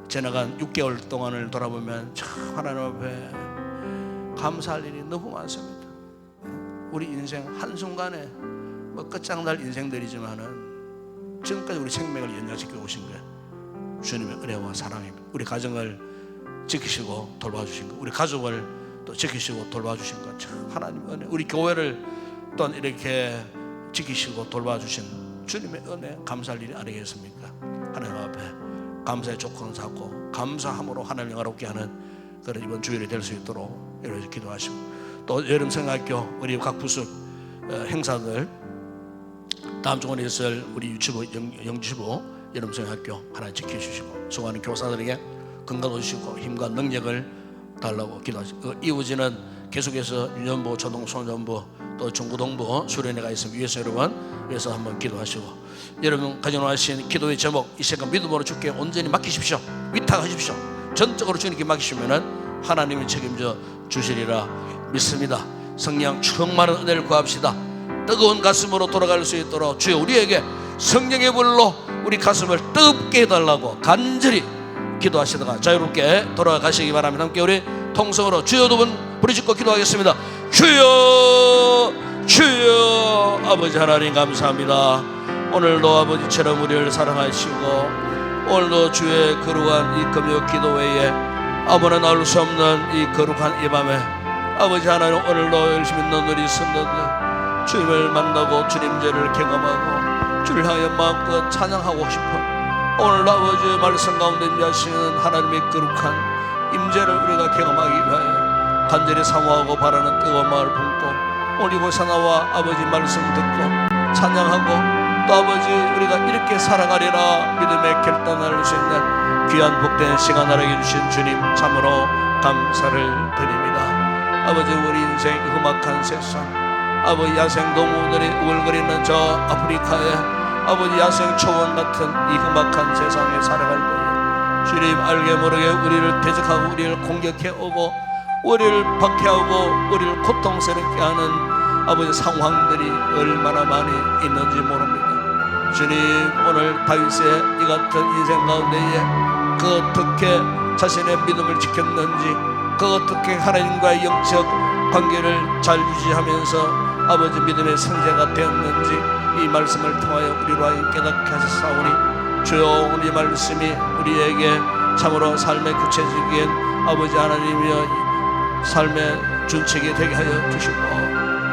지나간 6개월 동안을 돌아보면 참 하나님 앞에 감사할 일이 너무 많습니다. 우리 인생 한순간에 뭐 끝장날 인생들이지만은 지금까지 우리 생명을 연장시켜 오신 거예요. 주님의 은혜와 사랑입니다. 우리 가정을 지키시고 돌봐주신 것, 우리 가족을 또 지키시고 돌봐주신 것, 참 하나님 은혜. 우리 교회를 또한 이렇게 지키시고 돌봐주신 주님의 은혜 감사할 일이 아니겠습니까? 하나님 앞에 감사의 조건을 잡고 감사함으로 하나님 영화롭게 하는 그런 이번 주일이 될 수 있도록 이렇게 기도하시고, 또 여름 성학교 우리 각 부서 행사들 다음 주간에 있을 우리 유치부 영주부 여름 성학교 하나님 지켜주시고, 수고하는 교사들에게 건강 주시고 힘과 능력을 달라고 기도하시고, 이후지는 계속해서 유년부, 초등, 소년부 또 중고등부 수련회가 있으면 위해서 여러분 위해서 한번 기도하시고, 여러분 가져놓으신 기도의 제목 이 시간 믿음으로 주께 온전히 맡기십시오. 위탁하십시오. 전적으로 주님께 맡기시면은 하나님이 책임져 주시리라 믿습니다. 성령 충만한 은혜를 구합시다. 뜨거운 가슴으로 돌아갈 수 있도록 주여 우리에게 성령의 불로 우리 가슴을 뜨겁게 해달라고 간절히 기도하시다가 자유롭게 돌아가시기 바랍니다. 함께 우리 통성으로 주여 두 분 부르짖고 기도하겠습니다. 주여 주여. 아버지 하나님 감사합니다. 오늘도 아버지처럼 우리를 사랑하시고 오늘도 주의 거룩한 이 금요 기도회에 아무나 나올 수 없는 이 거룩한 이 밤에 아버지 하나님 오늘도 열심히 너희들이 선도들 주님을 만나고 주님 죄를 경험하고 주를 향해 마음껏 찬양하고 싶어 오늘도 아버지 말씀 가운데 임하시는 하나님의 거룩한 임재를 우리가 경험하기 위하여 간절히 사모하고 바라는 뜨거운 마음을 품고 오늘 이곳에 나와 아버지 말씀 듣고 찬양하고 또 아버지 우리가 이렇게 살아가리라 믿음의 결단할 수 있는 귀한 복된 시간 하게 주신 주님 참으로 감사를 드립니다. 아버지 우리 인생 험악한 세상 아버지 야생 동물들이 우글거리는 저 아프리카에 아버지 야생 초원 같은 이 험악한 세상에 살아갈 때에 주님 알게 모르게 우리를 대적하고 우리를 공격해 오고 우리를 박해하고 우리를 고통스럽게 하는 아버지 상황들이 얼마나 많이 있는지 모릅니다. 주님 오늘 다윗의 이 같은 인생 가운데에 그 어떻게 자신의 믿음을 지켰는지 그 어떻게 하나님과의 영적 관계를 잘 유지하면서 아버지 믿음의 선제가 되었는지 이 말씀을 통하여 우리로 하여 깨닫게 하셨사오니 주여 우리 말씀이 우리에게 참으로 삶의 구체적인 아버지 하나님이여 삶의 준칙이 되게 하여 주시고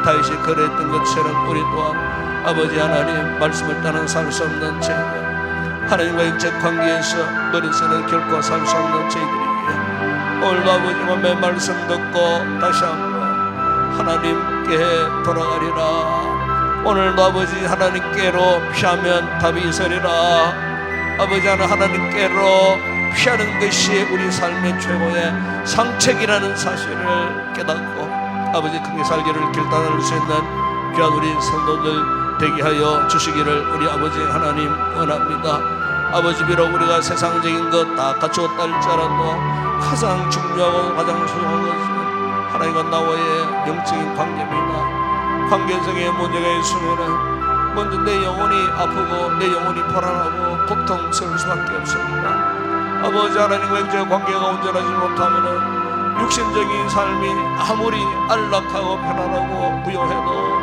다윗이 그랬던 것처럼 우리 또한 아버지 하나님 말씀을 따라 살 수 없는 죄들 하나님과 영적 관계에서 머리서는 결코 살 수 없는 죄들이기에 오늘도 아버지 몸의 말씀 듣고 다시 한번 하나님께 돌아가리라. 오늘도 아버지 하나님께로 피하면 답이 있으리라. 아버지 하나님께로 피하는 것이 우리 삶의 최고의 상책이라는 사실을 깨닫고 아버지 크게 살기를 결단할 수 있는 귀한 우리 성도들 되게 하여 주시기를 우리 아버지 하나님 원합니다. 아버지 비록 우리가 세상적인 것 다 갖추었다 할지라도 가장 중요하고 가장 소중한 것은 하나님과 나와의 영적인 관계입니다. 관계성에 문제가 있으면 먼저 내 영혼이 아프고 내 영혼이 불안하고 고통스러울 수밖에 없습니다. 아버지 하나님과 영적인 관계가 온전하지 못하면 육신적인 삶이 아무리 안락하고 편안하고 부요해도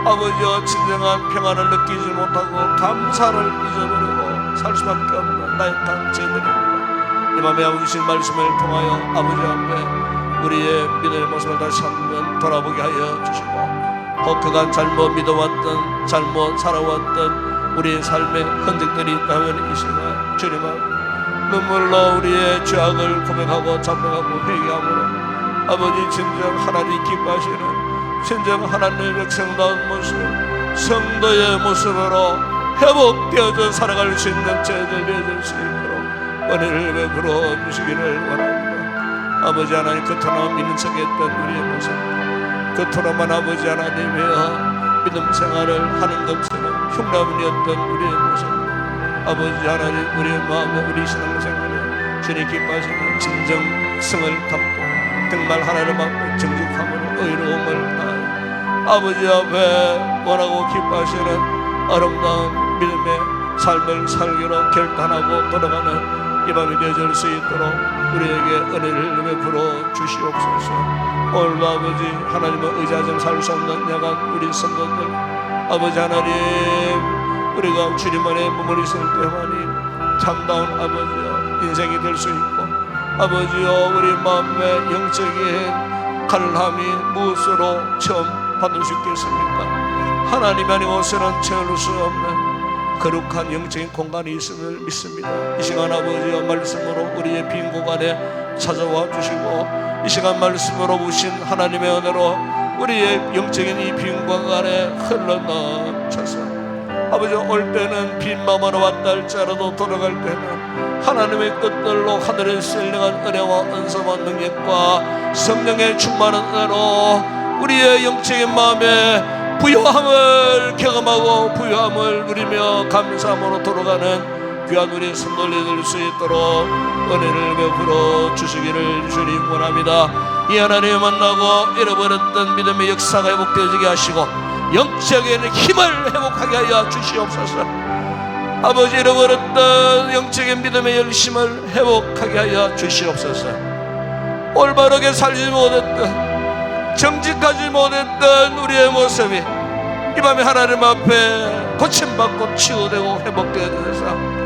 아버지와 진정한 평안을 느끼지 못하고 감사를 잊어버리고 살 수밖에 없는 나약한 죄들입니다. 이 밤에 주신 말씀을 통하여 아버지 앞에 우리의 믿음의 모습을 다시 한번 돌아보게 하여 주시고 그간 잘못 믿어왔던 잘못 살아왔던 우리의 삶의 흔적들이 있다면 이 시간 주님 앞 눈물로 우리의 죄악을 고백하고 자백하고 회개함으로 아버지 진정 하나님 기뻐하시는 진정 하나님의 백성다운 모습 성도의 모습으로 회복되어져 살아갈 수 있는 죄들 되어질 수 있도록 은혜를 베풀어 주시기를 원합니다. 아버지 하나님 그토록 믿는 척했던 우리의 모습 그토록만 아버지 하나님이여 믿음 생활을 하는 것처럼 흉남이었던 우리의 모습 아버지 하나님 우리의 마음에 우리 신앙생활에 주님 기뻐하시는 진정성을 담고 정말 하나님 앞에 정직함으로 의로움을 다하여 아버지 앞에 원하고 기뻐하시는 아름다운 믿음의 삶을 살기로 결단하고 돌아가는 이 밤이 되어질 수 있도록 우리에게 은혜를 베풀어 주시옵소서. 오늘도 아버지 하나님을 의지하지 살 수 없는 야간 우리 성도들 아버지 하나님, 우리가 주님 안에 머물러 있을 때만이 참다운 아버지여 인생이 될 수 있고, 아버지여 우리 마음의 영적인 갈람이 무엇으로 처음 받을 수 있겠습니까? 하나님 아니고서는 채울 수 없는 거룩한 영적인 공간이 있음을 믿습니다. 이 시간 아버지여 말씀으로 우리의 빈 공간에 찾아와 주시고, 이 시간 말씀으로 부신 하나님의 은혜로 우리의 영적인 이 빈 공간에 흘러넘쳐서 아버지 올 때는 빈 마음으로 왔다 할지라도 돌아갈 때는 하나님의 뜻들로 하늘에 셀링한 은혜와 은사와 능력과 성령의 충만한 은혜로 우리의 영적인 마음에 부요함을 경험하고 부요함을 누리며 감사함으로 돌아가는 귀한 우리 성도들이 될 수 있도록 은혜를 베풀어 주시기를 주님 원합니다. 이 하나님을 만나고 잃어버렸던 믿음의 역사가 회복되어지게 하시고 영적인 힘을 회복하게 하여 주시옵소서. 아버지 잃어버렸던 영적인 믿음의 열심을 회복하게 하여 주시옵소서. 올바르게 살지 못했던, 정직하지 못했던 우리의 모습이 이 밤에 하나님 앞에 고침받고 치유되고 회복되어져서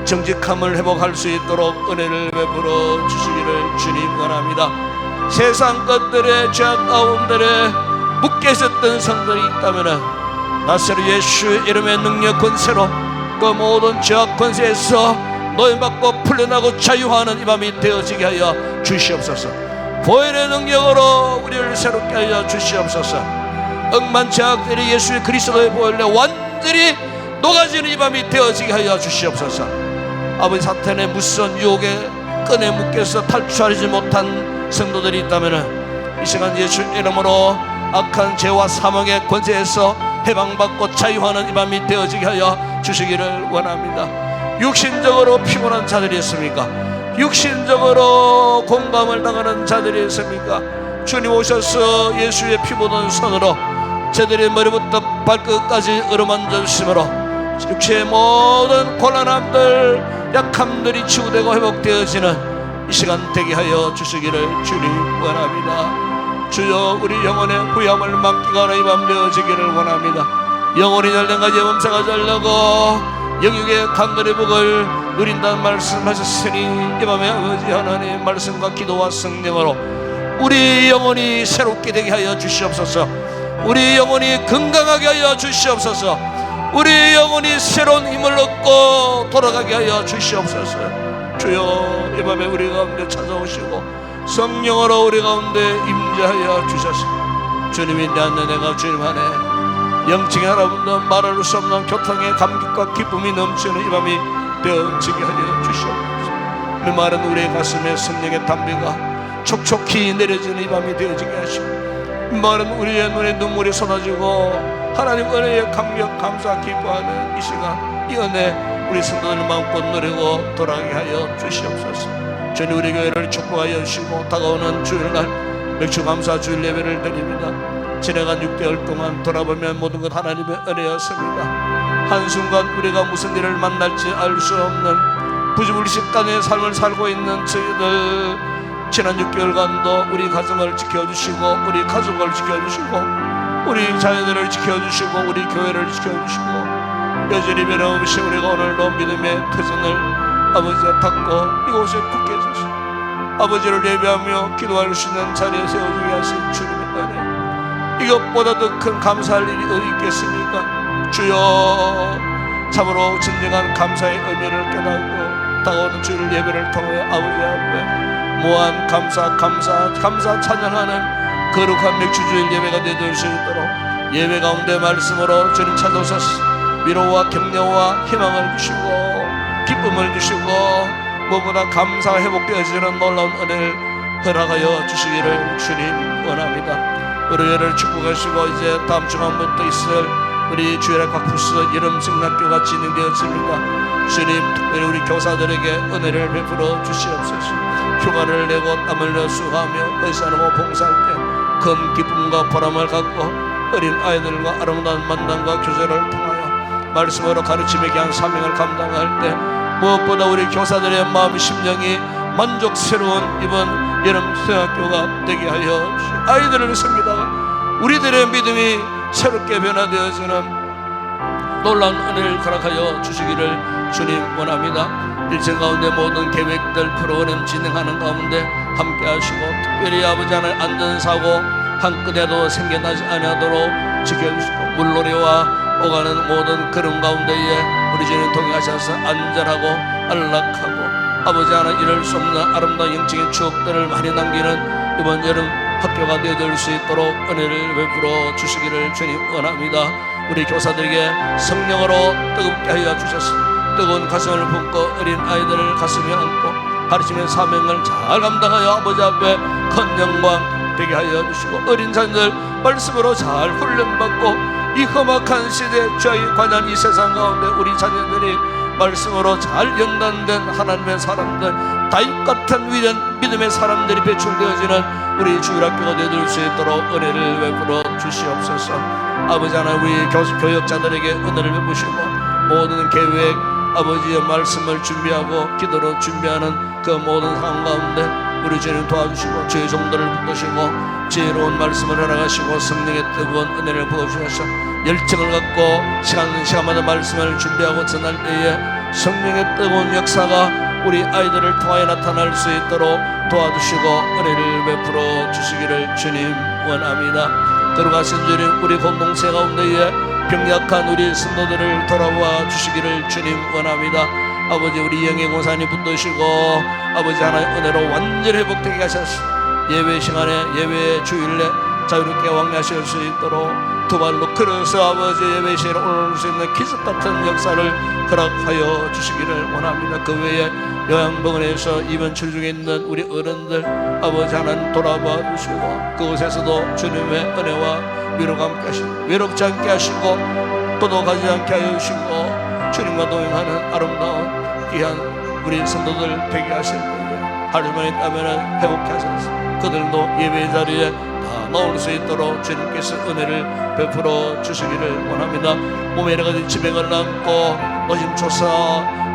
정직함을 회복할 수 있도록 은혜를 베풀어 주시기를 주님 원합니다. 세상 것들의 죄악 가운데 묶여 있었던 성들이 있다면 나사렛 예수의 이름의 능력 권세로 그 모든 죄악 권세에서 노예받고 풀려나고 자유하는 이 밤이 되어지게 하여 주시옵소서. 보혈의 능력으로 우리를 새롭게 하여 주시옵소서. 억만 죄악들이 예수의 그리스도의 보혈로 완전히 녹아지는 이 밤이 되어지게 하여 주시옵소서. 아버지 사탄의 무서운 유혹에 끈에 묶여서 탈출하지 못한 성도들이 있다면 이 시간 예수 이름으로 악한 죄와 사망의 권세에서 해방받고 자유하는 이 밤이 되어지게 하여 주시기를 원합니다. 육신적으로 피곤한 자들이 있습니까? 육신적으로 공감을 당하는 자들이 있습니까? 주님 오셔서 예수의 피 묻은 손으로 저들의 머리부터 발끝까지 어루만져 주심으로 육체의 모든 곤란함들, 약함들이 치유되고 회복되어지는 이 시간 되게 하여 주시기를 주님 원합니다. 주여 우리 영혼의 부양을 맡기가 하는 이 밤 되어지기를 원합니다. 영혼이 잘된 가지 범사가 잘나고 영육의 강건의 복을 누린다는 말씀하셨으니 이 밤에 아버지 하나님 말씀과 기도와 성령으로 우리 영혼이 새롭게 되게 하여 주시옵소서. 우리 영혼이 건강하게 하여 주시옵소서. 우리 영혼이 새로운 힘을 얻고 돌아가게 하여 주시옵소서. 주여 이 밤에 우리 가운데 찾아오시고 성령으로 우리 가운데 임재하여 주셔서 주님이 내 안에 내가 주님 안에 영적인 여러분도 말할 수 없는 교통의 감격과 기쁨이 넘치는 이 밤이 되어지게 하여 주시옵소서. 메마른 우리의 가슴에 성령의 담비가 촉촉히 내려지는 이 밤이 되어지게 하시고 메마른 우리의 눈에 눈물이 쏟아지고 하나님 은혜의 감격 감사 기뻐하는 이 시간 이 은혜 우리 성도들 마음껏 누리고 돌아가게 하여 주시옵소서. 주님 우리 교회를 축복하여 주시고 다가오는 주일날 맥주 감사 주일 예배를 드립니다. 지나간 6개월 동안 돌아보면 모든 것 하나님의 은혜였습니다. 한순간 우리가 무슨 일을 만날지 알 수 없는 부지불식간의 삶을 살고 있는 저희들 지난 6개월간도 우리 가정을 지켜주시고 우리 가족을 지켜주시고 우리 자녀들을 지켜주시고 우리 교회를 지켜주시고 여전히 변함없이 우리가 오늘도 믿음의 터전을 아버지가 닫고 이곳에 굳게 서시 아버지를 예배하며 기도할 수 있는 자리에 세워주게 하신 주님의 은혜, 이것보다 더 큰 감사할 일이 어디 있겠습니까? 주여 참으로 진정한 감사의 의미를 깨닫고 다가오는 주일 예배를 통해 아버지 앞에 무한 감사 찬양하는 거룩한 맥주주일 예배가 되어질 수 있도록 예배 가운데 말씀으로 주님 찾아오셔서 위로와 격려와 희망을 주시고 기쁨을 주시고 무엇보다 감사가 회복되어지는 놀라운 은혜를 허락하여 주시기를 주님 원합니다. 우리 교회를 축복하시고 이제 다음 주간부터 있을 우리 주일학 곽부스 여름 승낙교가 진행되었습니다. 주님 특별히 우리 교사들에게 은혜를 베풀어 주시옵소서. 휴가를 내고 땀을 흘려 수고하며 의사하고 봉사할 때 큰 기쁨과 보람을 갖고 어린 아이들과 아름다운 만남과 교제를 통하여 말씀으로 가르침에 귀한 사명을 감당할 때 무엇보다 우리 교사들의 마음 심령이 만족스러운 이번 여름 수양학교가 되게 하여 주시고, 아이들을 섬기다가 우리들의 믿음이 새롭게 변화되어지는 놀라운 은혜를 허락하여 주시기를 주님 원합니다. 일생 가운데 모든 계획들 프로그램 진행하는 가운데 함께 하시고, 특별히 아버지 하나님 안전사고 한 끈에도 생겨나지 아니하도록 지켜주시고, 물놀이와 오가는 모든 걸음 가운데에 우리 주님 동행하셔서 안전하고 안락하고 아버지 하나님 이룰 수 없는 아름다운 영적인 추억들을 많이 남기는 이번 여름 학교가 되어줄 수 있도록 은혜를 베풀어 주시기를 주님 원합니다. 우리 교사들에게 성령으로 뜨겁게 하여 주셔서 뜨거운 가슴을 품고 어린 아이들을 가슴에 안고 가르치는 사명을 잘 감당하여 아버지 앞에 큰 영광 되게 하여 주시고, 어린 자녀들 말씀으로 잘 훈련받고 이 험악한 시대 주의 관한 이 세상 가운데 우리 자녀들이 말씀으로 잘 연단된 하나님의 사람들, 다윗 같은 위대한 믿음의 사람들이 배출되어지는 우리 주일학교가 되어줄 수 있도록 은혜를 베풀어 주시옵소서. 아버지 하나님 우리 교역자들에게 은혜를 베푸시고, 모든 계획 아버지의 말씀을 준비하고 기도로 준비하는 그 모든 상황 가운데 우리 주님 도와주시고, 주의 종들을 붙드시고 지혜로운 말씀을 허락하시고 성령의 뜨거운 은혜를 부어주셔서 열정을 갖고 시간마다 말씀을 준비하고 전할 때에 성령의 뜨거운 역사가 우리 아이들을 통하여 나타날 수 있도록 도와주시고 은혜를 베풀어 주시기를 주님 원합니다. 들어가신 주님 우리 공동체 가운데에 병약한 우리 성도들을 돌아와 주시기를 주님 원합니다. 아버지 우리 영의 공산이 붙드시고 아버지 하나의 은혜로 완전히 회복되게 하셔서 예배 시간에 예배 주일에 자유롭게 왕래하실 수 있도록 두 발로 걸어서 아버지 예배 시간에 올라올 수 있는 기적 같은 역사를 허락하여 주시기를 원합니다. 그 외에 요양병원에서 입원 치료 중에 있는 우리 어른들 아버지 하나님 돌아봐 주시고, 그곳에서도 주님의 은혜와 위로가 함께 하시고 외롭지 않게 하시고 도덕하지 않게 하여 주시고 주님과 동행하는 아름다운 귀한 우리 성도들 되게 하실 때에 하루만 있다면 회복해 하셔서 그들도 예배 자리에 다 나올 수 있도록 주님께서 은혜를 베풀어 주시기를 원합니다. 몸에 여러 가지 지병을 안고 노심초사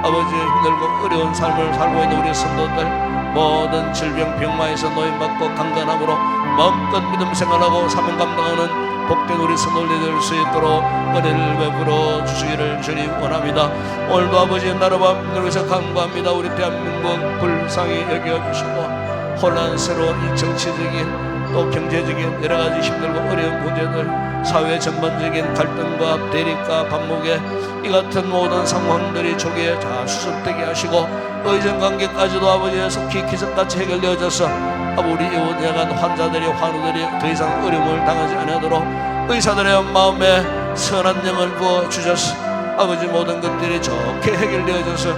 아버지 힘들고 어려운 삶을 살고 있는 우리 성도들, 모든 질병 병마에서 노임받고 강건함으로 마음껏 믿음 생활하고 사명 감당하는 복된 우리 성도들이 될 수 있도록 은혜를 베풀어 주시기를 주님 원합니다. 오늘도 아버지의 나라와 민족을 위해서 간구합니다. 우리 대한민국 불쌍히 여겨주시고 혼란스러운 이 정치적인 또 경제적인 여러 가지 힘들고 어려운 문제들, 사회 전반적인 갈등과 대립과 반목에 이 같은 모든 상황들이 조기에 다 수습되게 하시고 의정관계까지도 아버지의 속히 기적같이 해결되어져서 우리 이혼해간 환자들이 환우들이 더 이상 어려움을 당하지 않도록 의사들의 마음에 선한 영을 부어 주셔서 아버지 모든 것들이 좋게 해결되어져서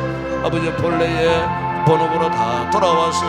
아버지 본래의 본업으로 다 돌아와서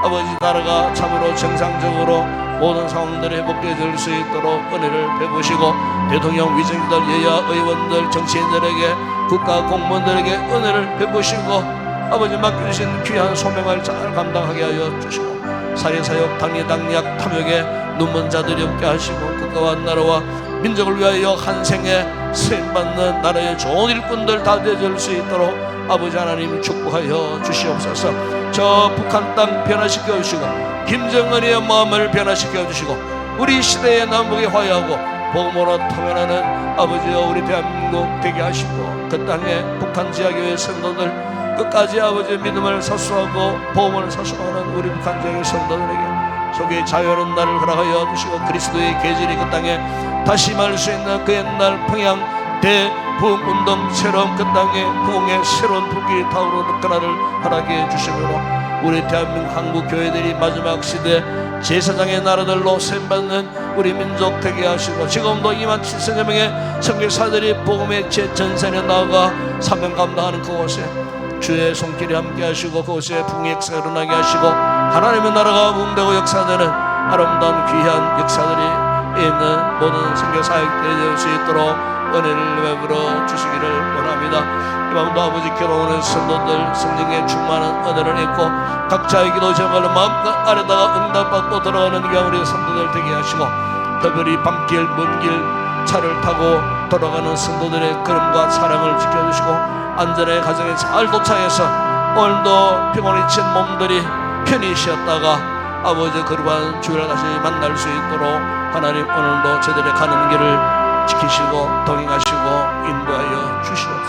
아버지 나라가 참으로 정상적으로 모든 상황들이 회복되어질 수 있도록 은혜를 베푸시고 대통령, 위정자들, 여야 의원들, 정치인들에게 국가 공무원들에게 은혜를 베푸시고 아버지 맡겨주신 귀한 소명을 잘 감당하게 하여 주시고 살인사욕, 당리당략, 탐욕에 눈먼 자들이 없게 하시고 국가와 나라와 민족을 위하여 한 생에 쓰임받는 나라의 좋은 일꾼들 다 되어질 수 있도록 아버지 하나님 축복하여 주시옵소서. 저 북한 땅 변화시켜 주시고 김정은의 마음을 변화시켜 주시고 우리 시대의 남북이 화해하고 복음으로 통연하는 아버지여 우리 대한민국 되게 하시고 그 땅에 북한 지하교회 성도들 끝까지 아버지의 믿음을 사수하고 복음을 사수하는 우리 북한 지하교회 성도들에게 속에 자유로운 날을 허락하여 주시고 그리스도의 계절이 그 땅에 다시 임할 수 있는 그 옛날 평양 대부흥운동처럼 그 땅에 부흥의 새로운 불길이 타오르는 그날을 허락해 주시므로 우리 대한민국 한국 교회들이 마지막 시대 제사장의 나라들로 세움받는 우리 민족 되게 하시고 지금도 2만 7천여 명의 선교사들이 복음의 전선에 나아가 사명 감당하는 그곳에 주의 손길이 함께 하시고 그곳에 부흥의 역사가 일어나게 하시고 하나님의 나라가 부흥되고 역사되는 아름다운 귀한 역사들이 있는 모든 선교사역들이 될 수 있도록 은혜를 베풀어 주시기를 원합니다. 이 밤도 아버지 결혼하는 성도들 성령의 충만한 은혜를 입고 각자의 기도 제목을 마음껏 아래다가 응답받고 들어가는 귀한 우리 성도들 되게 하시고 특별히 밤길 먼 길 차를 타고 돌아가는 성도들의 걸음과 사랑을 지켜주시고 안전하게 가정에 잘 도착해서 오늘도 피곤이 친 몸들이 편히 쉬었다가 아버지 거룩한 주일을 다시 만날 수 있도록 하나님 오늘도 저들의 가는 길을 지키시고 동행하시고 인도하여 주시옵소서.